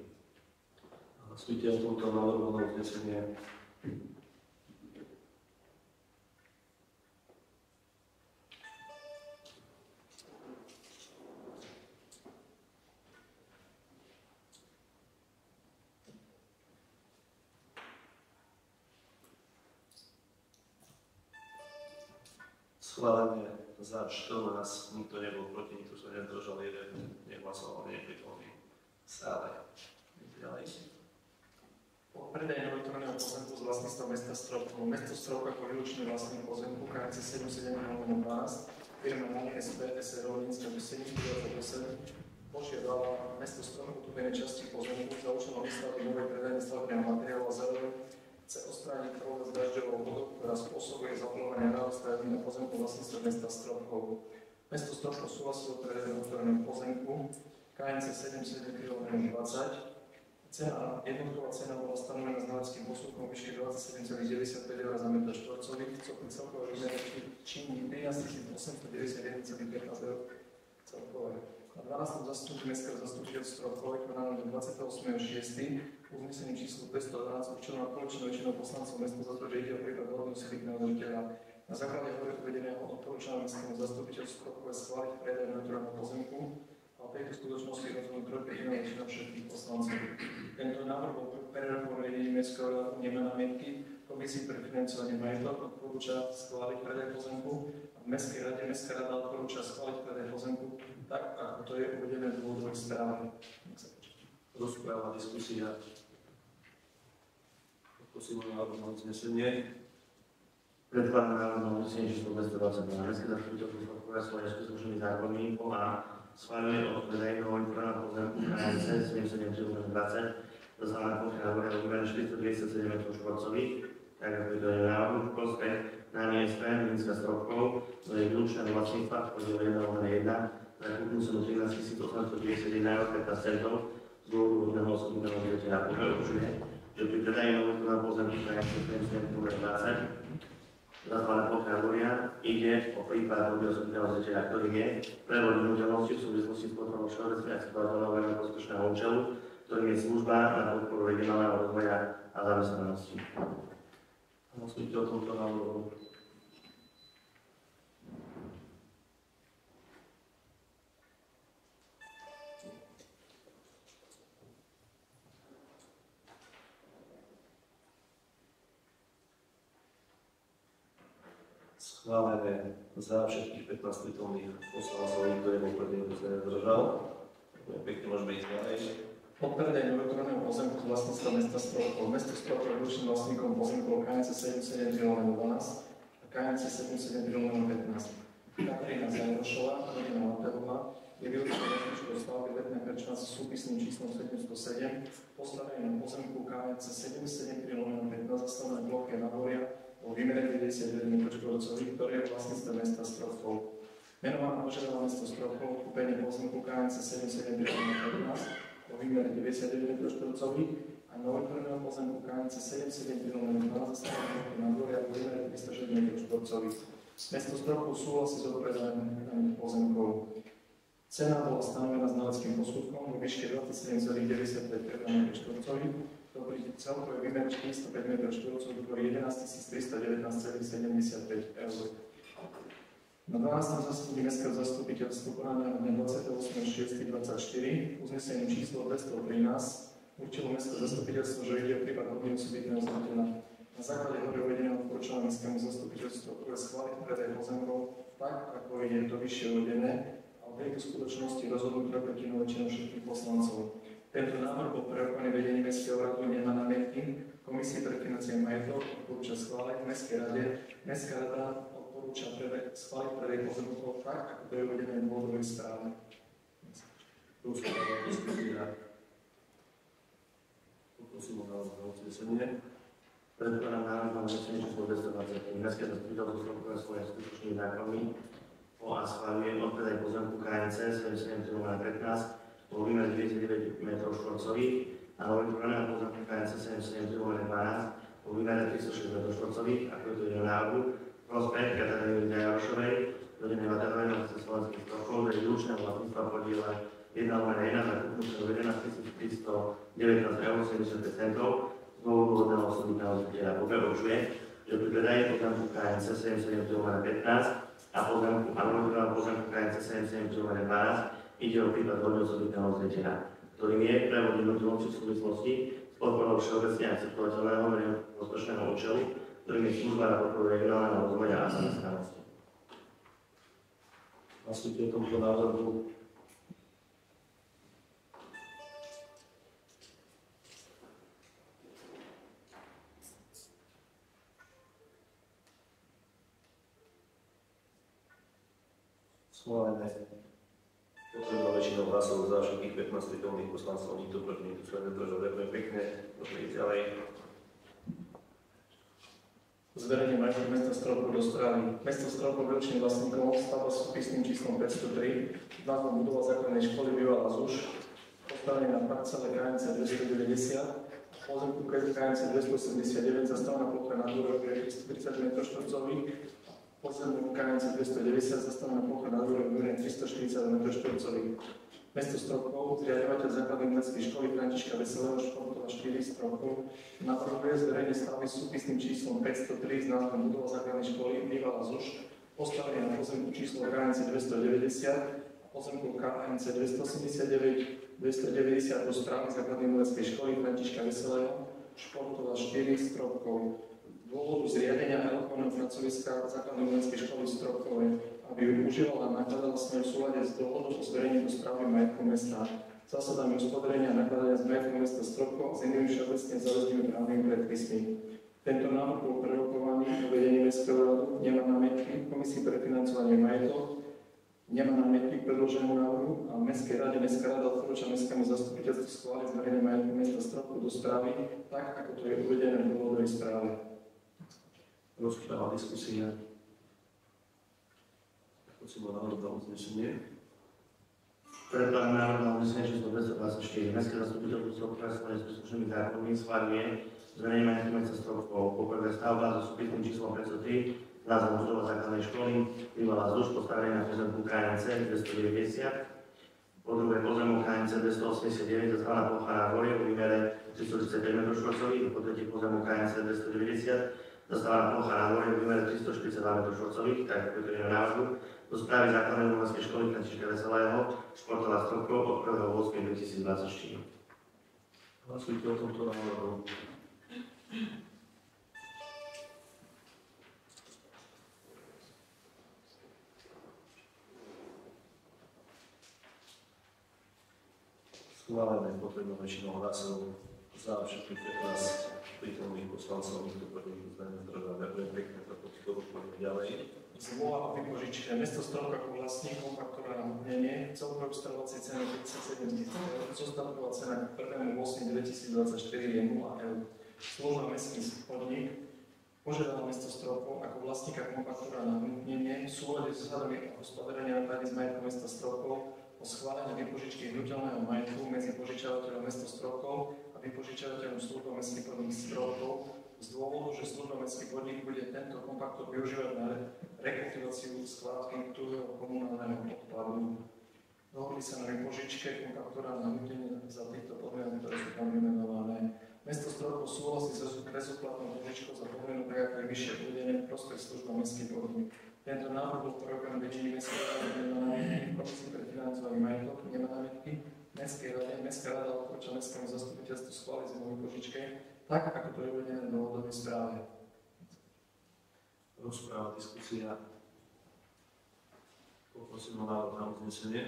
Hlasujte o tomto návrhu na uznesenie. Schválenie za 14, nikto nebol proti, nikto sa nezdržal, jeden nehlasoval, neprítomný v sále. Ďalej. Po predaji novotvorného pozemku z vlastníctva mesta Stropkov. Mesto Stropkov ako výlučný vlastník pozemku KC 77/12 firma NANI SP SRO Linska 728 požiadala mesto Stropkov kúpenej časti pozemku za účelom výstavby novej predajnej stavebného materiálu a zároveň chce odstrániť problém s dažďovou vodou, ktorá spôsobuje zaplavovanie stavby na pozemku vlastníctva mesta Stropkov. Mesto Stropkov súhlasilo predajom novotvorného pozemku KNC 77/20. Jednotková cena bola stanovená znaleckým posudkom výške 27,95 eur za metr štvorcový, celkové výmere činí 13 891,15 eur celkové. Na 12. zasadnutí Mestského zastupiteľstva Stropkov konaného 28.6. uznesením číslo 212 určilo na spoločnú väčšinou poslancov Mestského zastupiteľstva prípad dohodnú silitného držiteľa. Na základe hore uvedeného odporúčaného Mestskému zastupiteľstvu Stropkov schváliť predaj neutrálneho pozemku a v tejto skutočnosti rozhodnúť trojpätinová väčšina všetkých poslancov. Tento návrh bol prerokovaný vedením Mestského úradu, nemá námietky, Komisii pre financovanie majetok odporúča schváliť predaj pozemku a v Mestskej rade Mestská rada odporúča schváliť predaj pozemku, tak ako to je uvedené v dôvodovej správe. Rozpráva, diskusia. Poprosím o návrh na uznesenie. Predkladám návrh na uznesenie číslo 222 na Mestské zastupiteľstvo Sokole súhlasí s príslušnými zákonmi a schváľuje od predajného informovaného pozemku KNC 77/20 za zelená plocha na výmere 497 m2, tak ako je to návrh v prospech NANI SP Linska Stropkov, to je výlučné vlastníctva v podielu 1/1 za kúpnu cenu 13 891 eur 15 centov z dôvodu vodného osobného zveteľa. Určuje, že pri predaji novotvorného pozemku KNC 77/20 zazvané plocha Boria ide o prípad vodného osobného zveteľa, ktorý je prevod nehnuteľnosti v súvislosti s podporou všeobecne akceptovateľného verejného prospešného účelu, ktorým je služba na podporu regionálneho rozvoja a zamestnanosti. Hlasujte o tomto návrhu. Schválené za všetkých 15 prítomných poslancov, nikto nebol proti, nikto sa nezdržal. Pekne môžeme ísť ďalej. Po predaji novotvorného pozemku z vlastníctva mesta Stropkov. Mesto Stropkov je výlučným vlastníkom pozemkov KNC 77/12 a KNC 77/15. Katarína Zajrošová, rodina Matelová, je výlučným vlastníčkou stavby letné krčma s súpisným číslom 707, postavený na pozemku KNC 77/15 zastavené ploche Nahoria vo výmere 99 m2, ktoré je vlastníctve mesta Stropkov. Menovaná požiadala mesto Stropkov kúpenie pozemku KNC 77/15 vo výmere 99 m2 a novotvorného pozemku KNC 77/12 zastaveného na Nahoria vo výmere 306 m2. Mesto Stropkov súhlasí s odpredaním pozemkov. Cena bola stanovená znaleckým posudkom vo výške 27,95 eur na m2, ktorý celkový výmer 405 m2 tvorí 11 319,75 eur. Na 12. zasadnutí Mestského zastupiteľstva konaného dňa 28.6.24 uznesením číslo 213 určilo Mestské zastupiteľstvo, že ide o prípad hodného subjektného zhodnotenia. Na základe hore uvedeného odporúčania Mestskému zastupiteľstvu schváliť predaj pozemkov tak, ako je to vyššie uvedené, a v tejto skutočnosti rozhodnúť tretínovou väčšinou všetkých poslancov. Tento návrh bol prerokovaný vedením Mestského radu, nemá námietky. Komisii pre financie majetok odporúča schváliť v Mestskej rade. Mestská rada odporúča schváliť predaj pozemkov tak, ako to je uvedené v dôvodovej správe. Poprosím o návrh na uznesenie. Predkladám návrh na uznesenie číslo 220. Mestské zastupiteľstvo správuje svoje skutočnými zákonmi o a schváľuje odpredaj pozemku KNC 77/15 vo výmere 99 m2 a novotvoreného pozemku KNC 77/12 vo výmere 306 m2, ako je to jeho návrhu, prospech Kataríny Jarošovej, rodenej Vatarovej na ceste slovenských strokov, do výlučného vlastníctva podiela 1/1 za kúpnu cenu 11 319,75 € z dôvodu hodného osobitného zbytieľa. Pokračuje, že pri predaji pozemku KNC 77/15 a novotvoreného pozemku KNC 77/12 ide o prípad hodného osobitného zbytieľa, ktorým je prevod jednotlivých súvislosti s podporou všeobecne akceptovateľného rozpočtového účelu, ktorým je služba na podporu regionálneho rozvoja a zamestnanosti. Hlasujte o tomto návrhu. Schválené. Potrebná väčšinou hlasov za všetkých 15 prítomných poslancov, nikto proti, nikto sa nedržal. Ďakujem pekne. Dobre, ďalej. Zverejne majetku mesta Stropkov do správy. Mesto Stropkov výlučným vlastníkom stavba s súpisným číslom 503, názvom budova základnej školy bývalá ZUŠ, postavený na parcele KNC 290, pozemku KNC 289, zastavená plocha na dôvore 330 m2, pozemku KNC 290, zastavená plocha na dôvore 340 m2. Mesto Stropkov, zriaďovateľ základnej umeleckej školy Františka Veselého, športová 4 Stropkov, navrhuje zverejne stavby s súpisným číslom 503 s názvom budova základnej školy bývalá ZUŠ, postavený na pozemku číslo KNC 290 a pozemku KNC 289, 290 do správy základnej umeleckej školy Františka Veselého, športová 4 Stropkov. Z dôvodu zriadenia elektronického pracoviska základnej umeleckej školy Stropkové, aby ju užívala a nakladala s ňou v súlade s dohodou o zverejnení do správy majetku mesta, zásadami hospodárenia a nakladania s majetkom mesta Stropkov a s inými všeobecne záväznými právnymi predpismi. Tento návrh bol prerokovaný o vedení Mestského radu, nemá námietky, Komisii pre financovanie majetok, nemá námietky k predloženému návrhu a v Mestskej rade Mestská rada odporúča Mestskému zastupiteľstvu schváliť zverejnenie majetku mesta Stropkov do správy, tak ako to je uvedené v dôvodovej správe. Rozpráva diskusia. Prosím o návrh na uznesenie. Predkladám návrh na uznesenie číslo 224. Mestské zastupiteľstvo Stropkov svoje s príslušnými zákonmi schváľuje zverejnenie majetku mesta Stropkov. Poprvé stavba so súpisným číslom 503 s názvom budova základnej školy bývalá ZUŠ, postavený na pozemku KNC 290. Po druhé pozemok KNC 289 zastavená plocha na dvore v výmere 335 m2. Po tretie pozemok KNC 290 zastavená plocha na dvore v výmere 342 m2, tak ako je návrhu, do správy základnej umeleckej školy Františka Veselého, športová Stropkov od 1.8.2024. Hlasujte o tomto návrhu. Schválené potrebnou väčšinou hlasov za všetkých 15 prítomných poslancov, nikto proti, nikto sa nedržal. Ďakujem pekne za podporu. Ďalej. Zmluva o vypožičke. Mesto Stropkov ako vlastníkom faktora na hmotnenie, celkové obstarovacie ceny 37 000 €, zostatková cena k 1.8.2024 je 0 €. Služba Mestský podnik požiadala Mesto Stropkov ako vlastníka kompaktora na hmotnenie v súlade s zásadami hospodárenia náklady z majetku Mesta Stropkov o schválenie vypožičky hnutelného majetku medzi požičavateľom Mesto Stropkov a vypožičavateľom služba Mestský podnik Stropkov z dôvodu, že služba Mestský podnik bude tento kompaktor využívať na rekultiváciu skládky tuhého komunálneho odpadu. Dohodli sa na vypožičke kompaktora na hmotenie za týchto podmienok, ktoré sú tam vymenované. Mesto Stropkov súhlasí s bezúplatnou požičkou za podmienok, tak ako je vyššie uvedené v prospech služba Mestský podnik. Tento návrh bol program vedení mestského rady na námietky, komisii pre financovaný majetok nemá námietky, mestská rada odporúča mestskému zastupiteľstvu schváliť zmluvy požičke, tak ako to je uvedené v dôvodovej správe. Rozpráva, diskusia. Poprosím o návrh na uznesenie.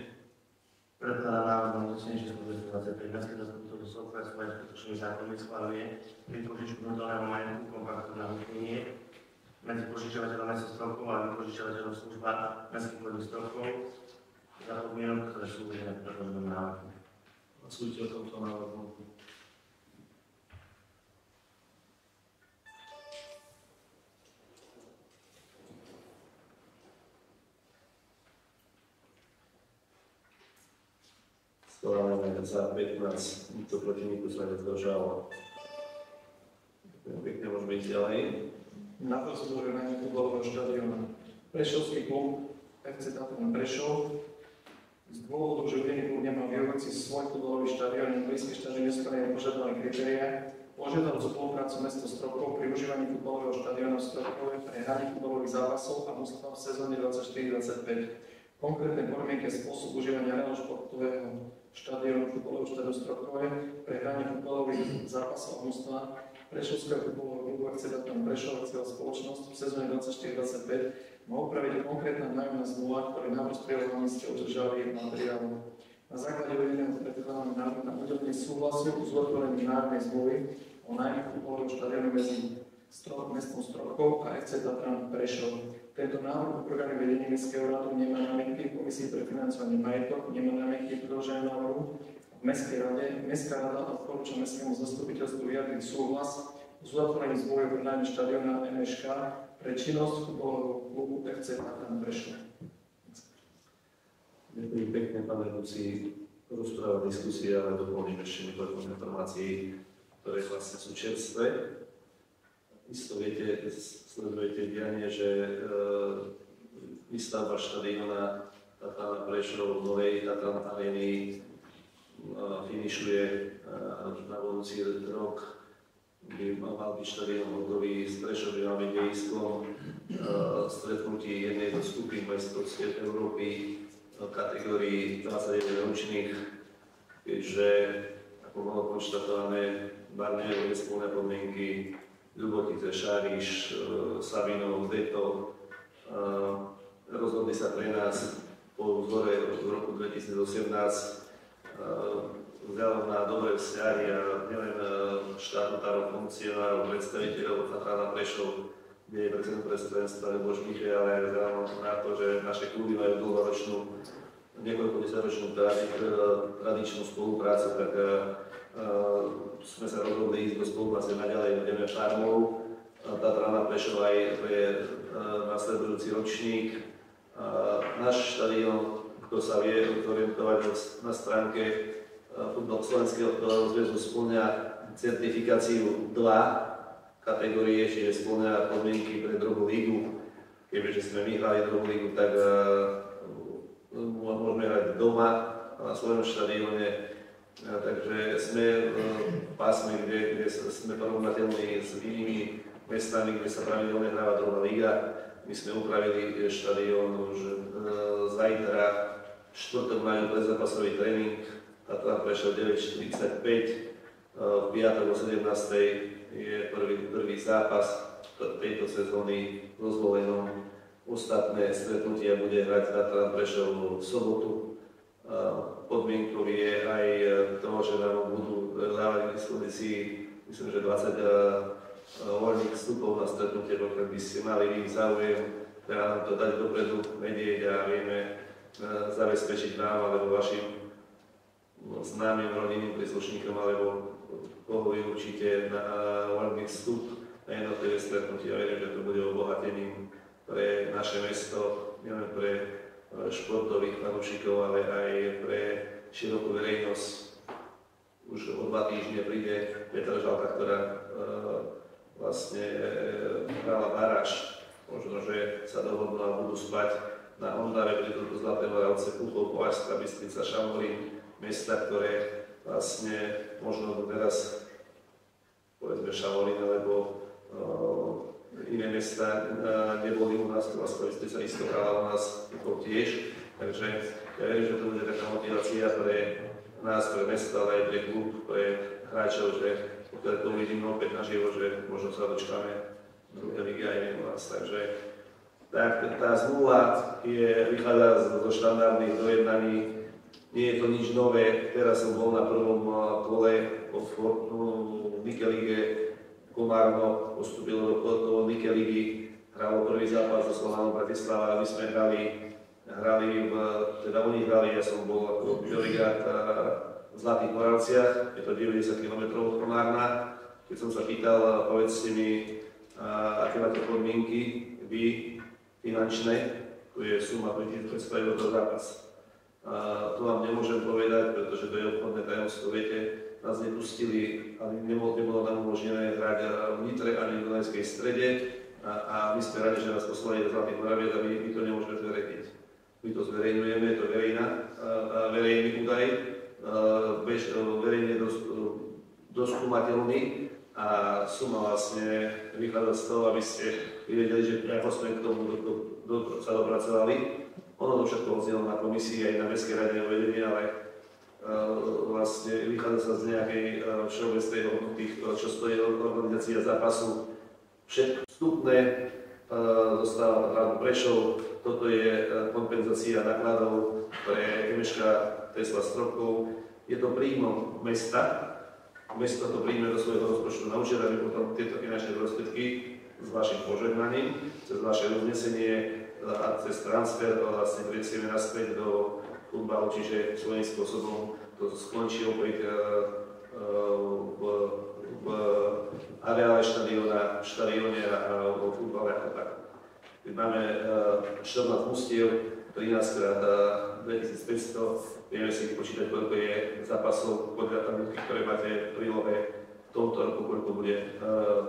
Predkladám návrh na uznesenie číslo 225. Mestské zastupiteľstvo Sokole svoje skutočný zákon schvaľuje vypožičku vnútorného majetku kompaktu na hutenie medzi požičovateľom mesostrovkov a vypožičovateľom služba mestských vodných strovkov za podmienok, ktoré sú uvedené v predloženom návrhu. Hlasujte o tomto návrhu. Schválené za 15, nikto proti nikto sa nezdržal. Ďakujem pekne, môžeme ísť ďalej. Na procedúre nájmu futbalového štadióna. Prešovský klub FC Tatran Prešov z dôvodu, že uvedený klub nemá vyhovujúci svoj futbalový štadión, blízky štadión nesplňuje požadované kritériá, požiadal o spoluprácu mesto Stropkov pri užívaní futbalového štadióna v Stropkove pre hraní futbalových zápasov a mužstva v sezóne 24-25. Konkrétne podmienky a spôsob užívania reálneho športového štadiónu futbalového štadiónu Stropkove pre hranie futbalových zápasov a mužstva Prešovského futbalového klubu FC Tatran Prešov akciová spoločnosť v sezóne 24-25 má upraviť konkrétna nájomná zmluva, ktoré návrh sprieľovaní ste održali materiálom. Na základe uvedeného predkladaného návrhu na udelenie súhlasu s otvorením nájomnej zmluvy o nájme futbalového štadiónu medzi mestom Stropkov a FC Tatran Prešov. Tento návrh upravený vedení Mestského radu nemá námietky v komisii pre financovanie majetok, nemá námietky predloženého návrhu. V Mestskej rade Mestská rada odporúča mestskému zastupiteľstvu vyjadriť súhlas s uzatvorením zmluvy o prenájme štadióna MŠK pre činnosť futbalového klubu FC Tatran Prešov. Ďakujem pekne, pán vedúci. Rozpráva, diskusia, ale doplním ešte niekoľko informácií, ktoré vlastne sú čerstvé. Isto viete, sledujete dianie, že výstavba štadióna Tatrana Prešov v novej Tatran Areny finišuje na budúci rok, by mal byť štadión hotový s Prešovým dejiskom, stretnutí jednej zo skupín majstrovstiev Európy v kategórii 21 ročných, keďže, ako bolo konštatované, Barnejevo nesplňa podmienky, Ľubotice, Šáriš, Savinov, Deto rozhodli sa pre nás po vzore v roku 2018 vzhľadom na dobré vzťahy a nielen štátotárov, funkcionárov, predstaviteľov Tatrana Prešov, kde je prezident predstavenstva Ľuboš Michej, ale aj vzhľadom na to, že naše kluby majú dlhoročnú, niekoľko desaťročnú tradičnú spoluprácu, tak sme sa rozhodli ísť do spolupráce naďalej, budeme farmou Tatrana Prešov aj pre nasledujúci ročník. Náš štadión, kto sa vie orientovať na stránke Slovenského futbalového zväzu, spĺňa certifikáciu 2 kategórie, čiže spĺňa podmienky pre druhú lígu. Keďže sme my hrali druhú lígu, tak môžeme hrať doma na svojom štadióne. Takže sme v pásme, kde sme porovnateľní s inými mestami, kde sa pravidelne hráva druhá liga. My sme upravili štadión už zajtra, štvrtok majú predzápasový tréning, Tatran Prešov 9:45, v piatok o 17:00 je prvý zápas tejto sezóny rozvolenom. Ostatné stretnutia bude hrať Tatran Prešov v sobotu. Podmienkou je aj to, že nám budú dávať k dispozícii, myslím, že 20 voľných vstupov na stretnutie, pokiaľ by ste mali vy záujem, treba nám to dať dopredu, vedieť a vieme zabezpečiť nám alebo vašim známym rodinným príslušníkom alebo koho vy určite na voľný vstup na jednotlivé stretnutia. Verím, že to bude obohatením pre naše mesto, nielen pre športových fanúšikov, ale aj pre širokú verejnosť. Už o 2 týždne príde Petra Žalka, ktorá vlastne hrala baráž. Možno, že sa dohodnú a budú spať na Ondare, pri Zlaté Moravce, Puchov, Považská Bystrica, Šamorín, mesta, ktoré vlastne možno teraz povedzme Šamorín alebo iné mesta neboli u nás, Valašsko-Bystrica sa isto hrala u nás tiež. Takže ja verím, že to bude taká motivácia pre nás, pre mesto, ale aj pre klub, pre hráčov, že pokiaľ to uvidíme opäť naživo, že možno sa dočkáme druhé ligy aj u nás. Takže tá zmluva vychádza zo štandardných dojednaní, nie je to nič nové. Teraz som bol na prvom kole v Nike lige, Komárno postúpilo do Nike ligy, hralo prvý zápas so Slovanom Bratislava, my sme oni hrali, ja som bol ako delegát v Zlatých Moravciach, je to 90 km od Komárna. Keď som sa pýtal, povedzte mi, aké máte podmienky, vy finančné, tu je suma 2500 eur za zápas. To vám nemôžem povedať, pretože to je obchodné tajomstvo, viete, nás nepustili, ale nebolo nám umožnené hrať v Nitre ani v Dunajskej Strede a my sme radi, že nás poslali do Zlatých Moraviec a my to nemôžeme zverejniť. My to zverejňujeme, je to verejný údaj, verejne doskúmateľný a suma vlastne vychádza z toho, aby ste vedeli, že ako sme k tomu sa dopracovali. Ono to všetko odznelo na komisii aj na Mestskej rade o vedení, ale vlastne vychádza sa z nejakej všeobecnej hodnoty, čo stojí organizácia zápasu. Všetko vstupné dostáva Rád Prešov. Toto je kompenzácia nákladov pre MŠK Tesla Stropkov. Je to príjmom mesta. Mesto to príjme do svojho rozpočtu na účet, aby potom tieto finančné prostriedky s vašim požehnaním, cez vaše uznesenie a cez transfer vlastne prinesieme naspäť do futbalu, čiže svojím spôsobom to skončí opäť v areále štadióne a vo futbale ako tak. Keď máme 14 mustiev, 13 krát 2500, vieme si počítať, koľko je zápasov podľa tabulky, ktoré máte v prílohe v tomto roku, koľko bude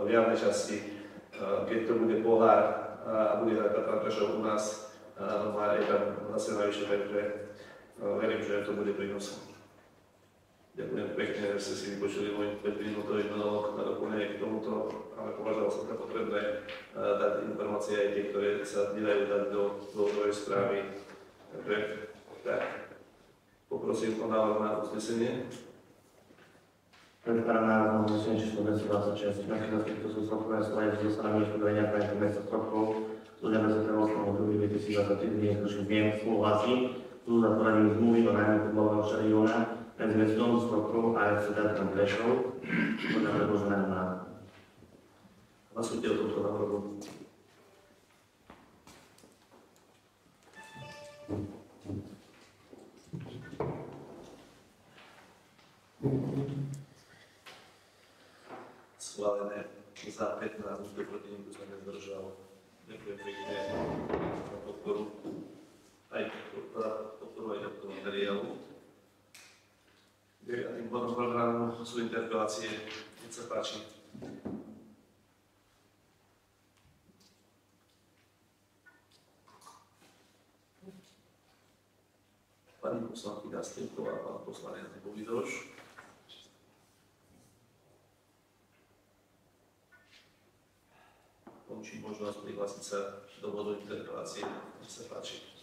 v jarnej časti. Keď to bude pohár a bude hrať Tatran Prešov u nás, je tam zase najvyššie, takže verím, že to bude prínosom. Ďakujem pekne, že ste si vypočuli môj 5-minútový monolog na doplnenie k tomuto, ale považoval som to potrebné dať informácie aj tie, ktoré sa nedajú dať do dôvodovej správy. Takže tak, poprosím o návrh na uznesenie. Predkladám návrh na uznesenie číslo 226. Našich zastupiteľov sú Stropkové Slovie zo strany vedenia projektu mesta Stropkov zo dňa 28.2.2023 nezrušených zmien súhlasí s uzatvorením zmluvy o nájmu futbalového štadióna medzi mestom Stropkov a FC Tatran Prešov podľa predloženého návrhu. Hlasujte o tomto návrhu. Schválené za 15, nikto proti nikto sa nezdržal. Ďakujem pekne za podporu aj tohto materiálu. Tým bodom programu sú interpelácie. Nech sa páči. Pani poslankyňa Stenková, pán poslanec Bovidoš. Končím možnosť prihlásiť sa do bodu interpelácie. Nech sa páči.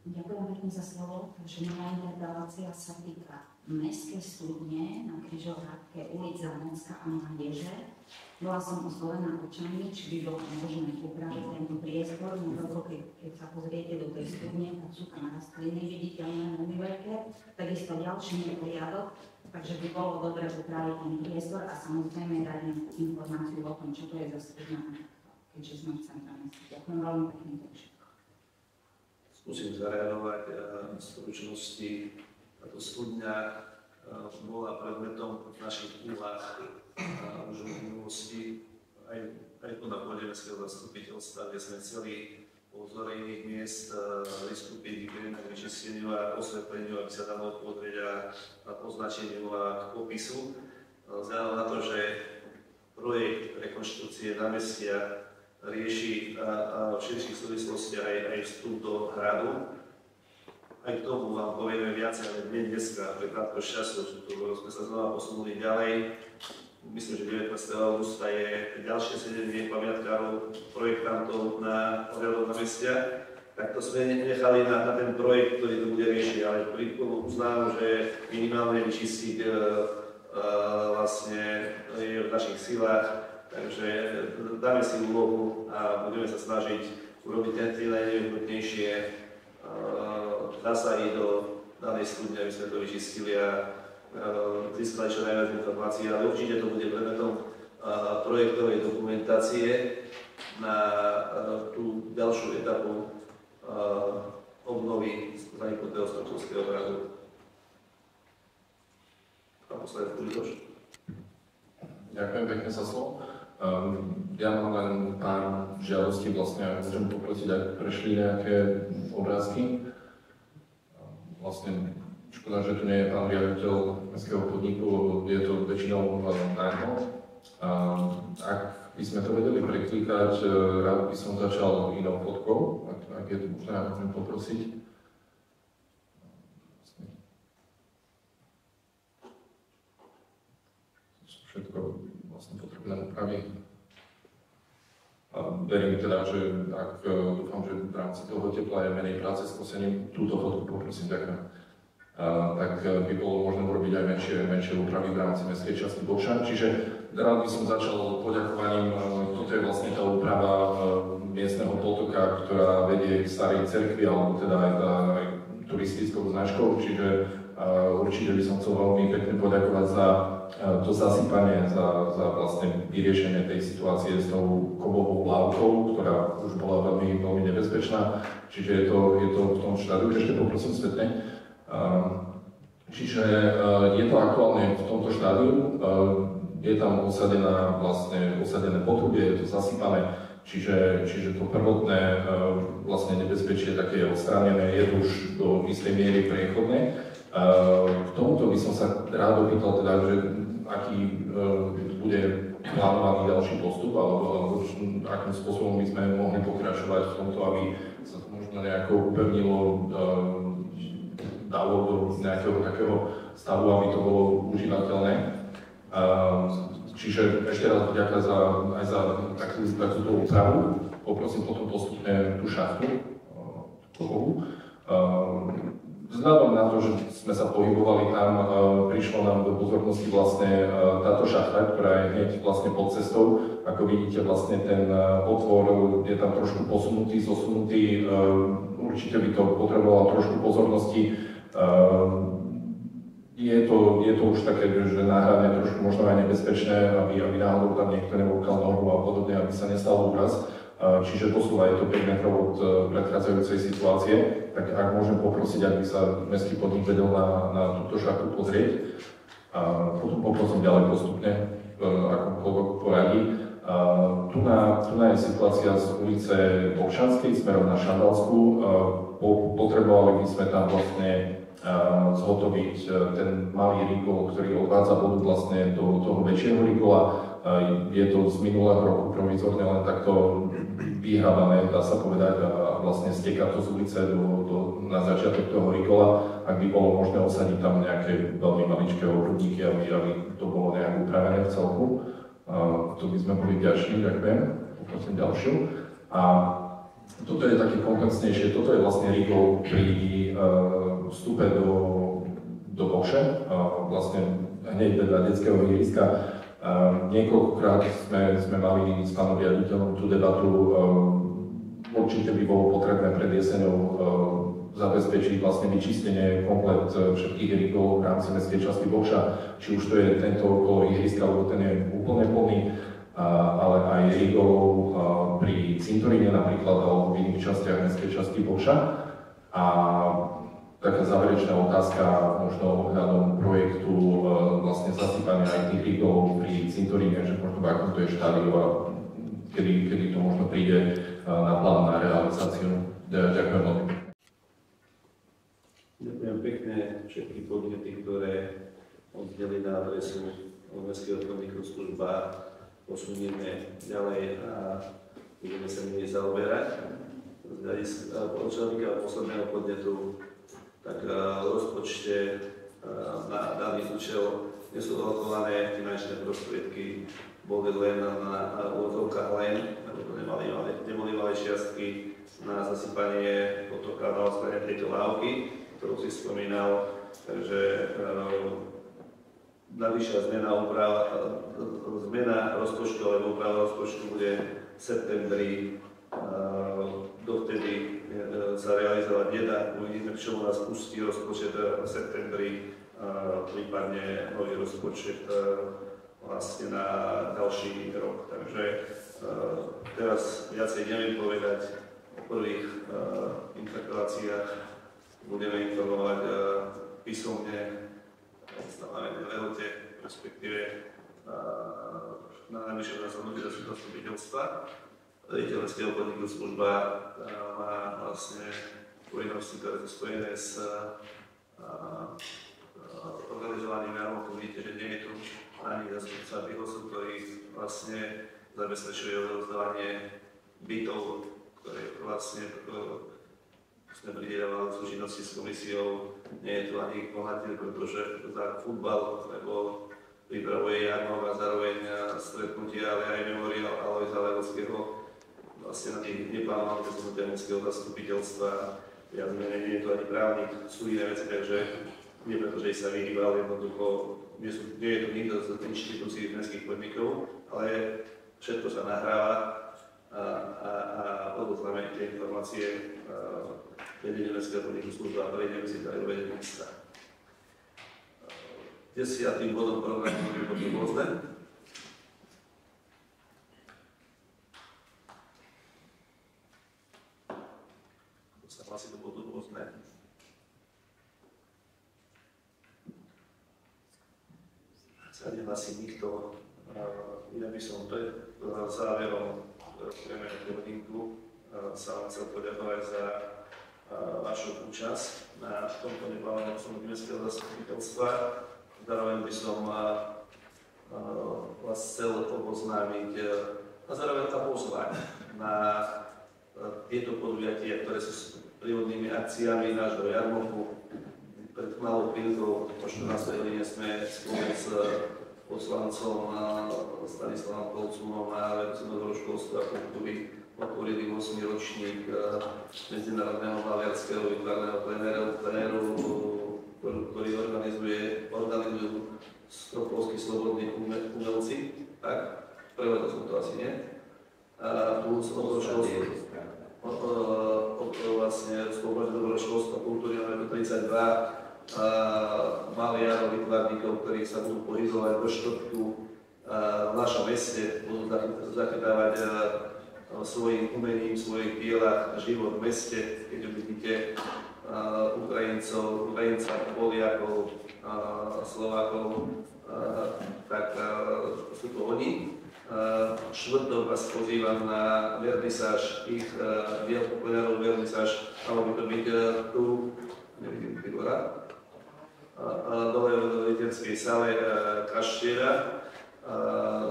Ďakujem pekne za slovo. Takže moja interpelácia sa týka mestskej studne na križovatke ulica Mocka a Mládeže. Bola som oslovená občanmi, či by bolo možné upraviť tento priestor, nakoľko keď sa pozriete do tej studne, tak sú tam rastliny viditeľné veľmi veľké, takisto ďalší neporiadok, takže by bolo dobre upraviť ten priestor a samozrejme dať nejakú informáciu o tom, čo to je za studňa, keďže sme v centre mesta. Ďakujem veľmi pekne za všetko. Musím zareagovať v stručnosti. Táto studňa bola predmetom našich úvah už v minulosti, aj tu na pôde mestského zastupiteľstva, kde sme chceli po vzore iných miest vystúpiť k vyčisteniu a osvetleniu, aby sa dalo pozrieť a označeniu a k popisu. Vzhľadom na to, že projekt rekonštrukcie námestia rieši v širších súvislostiach aj vstup do hradu. Aj k tomu vám povieme viac, ale dneska, pre krátkosť času, sme sa znova posunuli ďalej. myslím, že 19. augusta je ďalšie sedenie pamiatkárov, projektantov na ohľadom námestia. Tak to sme nechali na ten projekt, ktorý to bude riešiť, ale uznávam, že minimálne vyčistiť vlastne je v našich silách, takže dáme si úlohu a budeme sa snažiť urobiť tie najnevyhnutnejšie zásahy do danej studne, aby sme to vyčistili a získali čo najviac informácií, ale určite to bude predmetom projektovej dokumentácie na tú ďalšiu etapu obnovy zaniknutého Stropkovského hradu. Pán poslanec Kulitoš. Ďakujem pekne za slovo. Ja mám len pár žiadostí, vlastne môžem poprosiť, ak prešli nejaké obrázky. Vlastne škoda, že tu nie je pán riaditeľ mestského podniku, je to väčšinou nájmo. Ak by sme to vedeli preklikať, rád by som začal inou fotkou, ak je to možné, ja môžem poprosiť. To sú všetko vlastne potrebné úpravy. Verím teda, že ak dúfam, že v rámci toho tepla je menej práce s kosením, túto fotku poprosím, ďakujem. Tak by bolo možné urobiť aj menšie úpravy v rámci mestskej časti Bokša. Čiže rád by som začal poďakovaním. Toto je vlastne tá úprava miestneho potoka, ktorá vedie k starej cerkvi, alebo teda aj turistickou značkou. Čiže určite by som chcel veľmi pekne poďakovať za to zasypanie, za vlastne vyriešenie tej situácie s tou kovovou lávkou, ktorá už bola veľmi, veľmi nebezpečná. Čiže je to v tom štádiu, ešte poprosím spätne. Čiže je to aktuálne v tomto štádiu, je tam osadené potrubie, je to zasypané, čiže to prvotné vlastne nebezpečie také je odstránené, je to už do istej miery priechodné. K tomuto by som sa rád opýtal teda, že aký bude plánovaný ďalší postup, alebo akým spôsobom by sme mohli pokračovať v tomto, aby sa to možno nejako upevnilo, dalo do nejakého takého stavu, aby to bolo užívateľné. Čiže ešte raz vďaka aj za takúto úpravu. Poprosím potom postupne tú šachtu. Vzhľadom na to, že sme sa pohybovali tam, prišlo nám do pozornosti vlastne táto šachta, ktorá je hneď vlastne pod cestou. Ako vidíte, vlastne ten otvor je tam trošku posunutý, zosunutý. Určite by to potrebovalo trošku pozornosti. Je to už také, že náhradne trošku možno aj nebezpečné, aby náhodou tam niekto nevúkal nohu a podobne, aby sa nestal úraz. Čiže posúva je to 5 metrov od predchádzajúcej situácie, tak ak môžem poprosiť, aby sa mestský podnik vedel na túto šachtu pozrieť. Potom poprosím ďalej postupne, akomkoľvek poradí. Tu je situácia z ulice Bokšanskej smerom na Šandalskú. Potrebovali by sme tam vlastne zhotoviť ten malý rigol, ktorý odvádza vodu vlastne do toho väčšieho rigola. Je to z minulého roku provizorne len takto vyhrávané, dá sa povedať, a vlastne steká to z ulice na začiatok toho rigola. Ak by bolo možné osadiť tam nejaké veľmi maličké obrubníky, aby to bolo nejak upravené v celku, to by sme boli vďační, ďakujem. Poprosím ďalšiu. A toto je také komplexnejšie, toto je vlastne rigol pri vstupe do Bokše, vlastne hneď vedľa detského ihriska. Niekoľkokrát sme mali s pánom riaditeľom tú debatu, určite by bolo potrebné pred jeseňou zabezpečiť vlastne vyčistenie komplet všetkých rigolov v rámci mestskej časti Bokša, či už to je tento okolo ihriska, lebo ten je úplne plný, ale aj rigolov pri cintoríne napríklad, alebo v iných častiach mestskej časti Bokša. A taká záverečná otázka možno ohľadom projektu vlastne zasypania aj tých rigolov pri cintoríne, že možno v akom to je štádiu a kedy to možno príde na plán na realizáciu. Ďakujem veľmi. Ďakujem pekne všetky podnety, ktoré oddelili na adresu Mestského podniku služba, posunieme ďalej a budeme sa nimi zaoberať. Z hľadiska posledného podnetu, tak v rozpočte na daný účel nie sú alokované finančné prostriedky, boli len na úvodzovkách len, lebo neboli malé čiastky na zasypanie potoka na odstranenie tejto lávky, ktorú si spomínal. Takže navyššia zmena rozpočtu, alebo úprava rozpočtu bude v septembri. Dovtedy sa realizovať nedá, uvidíme, k čomu nás pustí rozpočet v septembri, prípadne nový rozpočet vlastne na ďalší rok. Takže teraz viacej neviem povedať o prvých interpeláciách. Budeme informovať písomne, stávame v lehote, respektíve na najvyššie rozhodnutie zastupiteľstva. Riaditeľ Mestského podniku služba má vlastne povinnosti, ktoré sú spojené s organizovaným jarmokom. Vidíte, že nie je tu ani zastupca BIHOSu, ktorý vlastne zabezpečuje odovzdávanie bytov, ktoré vlastne sme pridieľovali v súčinnosti s komisiou. Nie je tu ani konateľ, pretože za futbal, lebo pripravuje jarmok a zároveň stretnutia, ale aj memoriál Alojza Levovského. Vlastne na tých neplánovaných rozhodnutiach Mestského zastupiteľstva, viac menej nie je to ani právnik, sú iné veci, takže nie preto, že sa vyhýbal, jednoducho nie je to nikto z inštitúcií mestských podnikov, ale všetko sa nahráva a odoznáme tie informácie vedenie Mestského podniku služba a prejdeme si tady do vedenia mesta. 10. bodom programu je potom rôzne. Asi to budú rôzne. Sa nehlasí nikto. Inak by som záverom priemerného hodinku sa vám chcel poďakovať za vašu účasť na tomto neplánovanom rozhodnutí Mestského zastupiteľstva. Zároveň by som vás chcel oboznámiť a zároveň pozvať na tieto podujatia, ktoré sú prírodnými akciami nášho jarmoku. Pred malou chvíľkou o 14. hodine sme spolu s poslancom Stanislavom Kolcúnom a vedúcim školstva a kultúry otvorili 8. ročník Medzinárodného maliarského výtvarného plenéru, ktorý organizujú Stropolskí slobodní umelci. Tak, prevedol som to asi, nie? A tu som školstvo. Vlastne spoločnosť dobroškolstva kultúry máme 32 maliarov, výtvarníkov, ktorí sa budú pohybovať do štvrtku v našom meste, budú zachytávať svojim umením, svojich dielach život v meste, keď uvidíte Ukrajincov, Poliakov, Slovákov, tak sú to oni. Štvrtok vás pozývam na vernisáž ich diel plenerov vernisáž, malo by to byť tu, nevidím Figura, dole v literskej sále Kaštieľa.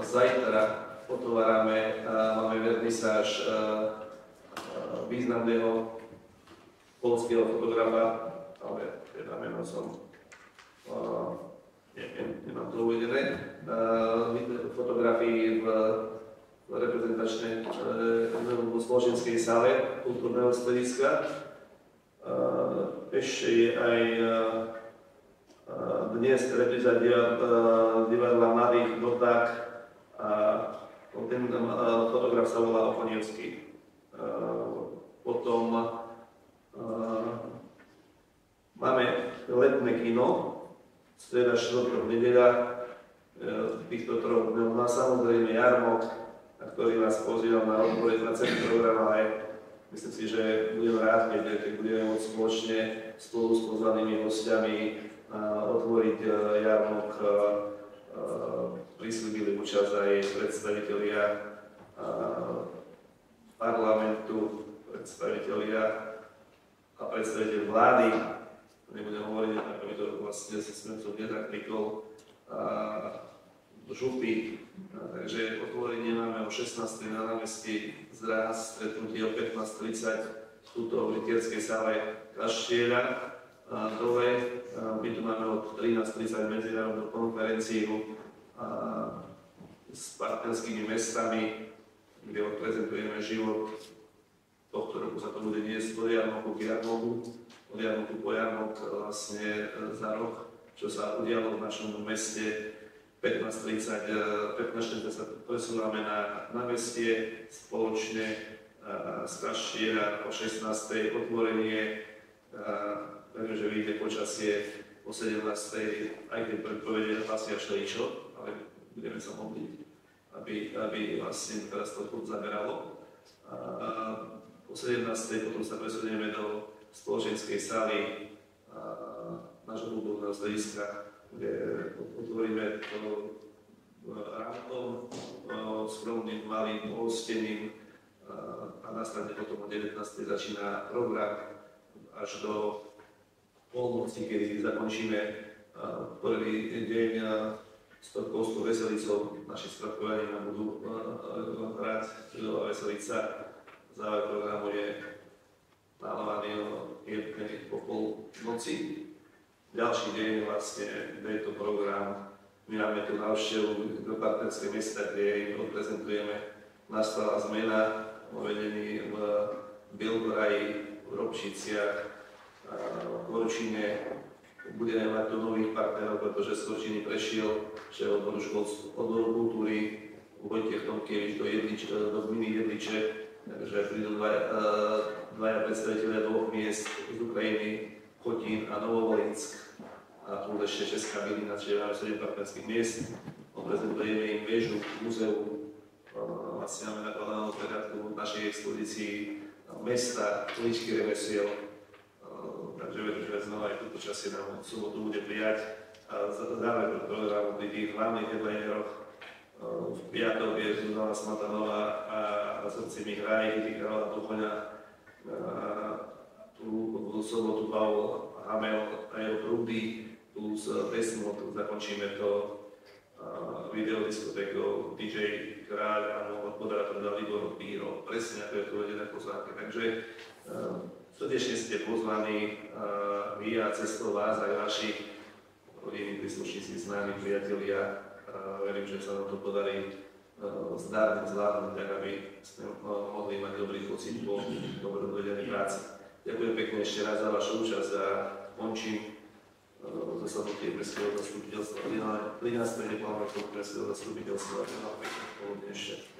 Zajtra otvárame, máme vernisáž významného poľského fotografa, ale teda meno som nemám to uvedené, fotografii v reprezentačnej spoločenskej sále kultúrneho strediska. Ešte je aj dnes repríza divadla Mladých Doták a ten fotograf sa volá Oponievský. Potom máme letné kino, streda, štvrtok, nedeľa, týchto troch dňov. No a samozrejme jarmok, na ktorý vás pozývam na odborný program, ale myslím si, že budem rád, keď budeme môcť spoločne spolu s pozvanými hostiami otvoriť jarmok. Prislúbili účasť aj predstavitelia parlamentu, predstavitelia a predstaviteľ vlády. Nebudem hovoriť, ako mi to vlastne som nezaklikol, župy. Takže otvorenie máme o 16. na námestí Zráz, stretnutie o 15:30 tuto v litierskej sále Kaštieľa. dole. My tu máme od 13:30 medzinárodnú konferenciu s partnerskými mestami, kde odprezentujeme život. Tohto roku sa to bude niesť od jarmoku k jarmoku, od jarmoku po jarmok vlastne za rok, čo sa udialo v našom meste. 15:30 sa presúvame na námestie spoločne z Kaštiera, o 16:00 otvorenie. Viem, že vyjde počasie o 17:00, aj keď predpovedia hlasia všeličo, ale budeme sa modliť, aby vlastne teraz to zaberalo. O 17:00 potom sa presunieme do spoločenskej sály nášho kultúrneho strediska, kde otvoríme to rámom skromným, malým, osteným a následne potom o 19:00 začína program až do polnoci, kedy zakončíme prvý deň s Torkovskou veselicou. Naši správkovania nám budú hrať ľudová veselica. Záver programu je plánovaný o 1:00 po polnoci. Ďalší deň vlastne je to program. My máme tu návštevu do partnerské mesta, kde im odprezentujeme Nastala zmena o vedení v Bielgoraji, v Robšiciach, v Korčine. Budeme mať tu nových partnerov, pretože z Korčiny prešiel šéf odboru kultúry Vojtech Tomkievič do gminy Jedliče, takže prídu dvaja predstavitelia dvoch miest z Ukrajiny, Chotín a Novovolinsk. A tu ešte Česká Bylina, čiže máme 7 partnerských miest. Odprezentujeme im väžu, múzeu, vlastne máme nakladanú predátku v našej expozícii mesta, uličky remesiel. Takže verím, že znova aj toto časie nám v sobotu bude prijať. A zároveň programu pri tých hlavných headlineroch v piatok je Zuzana Smatanová a srdci mi hraje, Kitty Karola Tuchoňa. Tu v sobotu Pavel Hamel a jeho prúdy, plus pesmu, zakončíme to videodiskotékou DJ Kráľ a moderátor Dalibor Bíro, presne ako je to uvedené v pozvánke. Takže srdečne ste pozvaní, vy a cestou vás aj vaši rodinní príslušníci, známi priatelia. Verím, že sa nám to podarí zdárne zvládnuť, tak aby sme mohli mať dobrý pocit po dobre odvedenej práci. Ďakujem pekne ešte raz za vašu účasť a končím zasadnutie Mestského zastupiteľstva. 13. neplánového Mestského zastupiteľstva. Pekne ešte.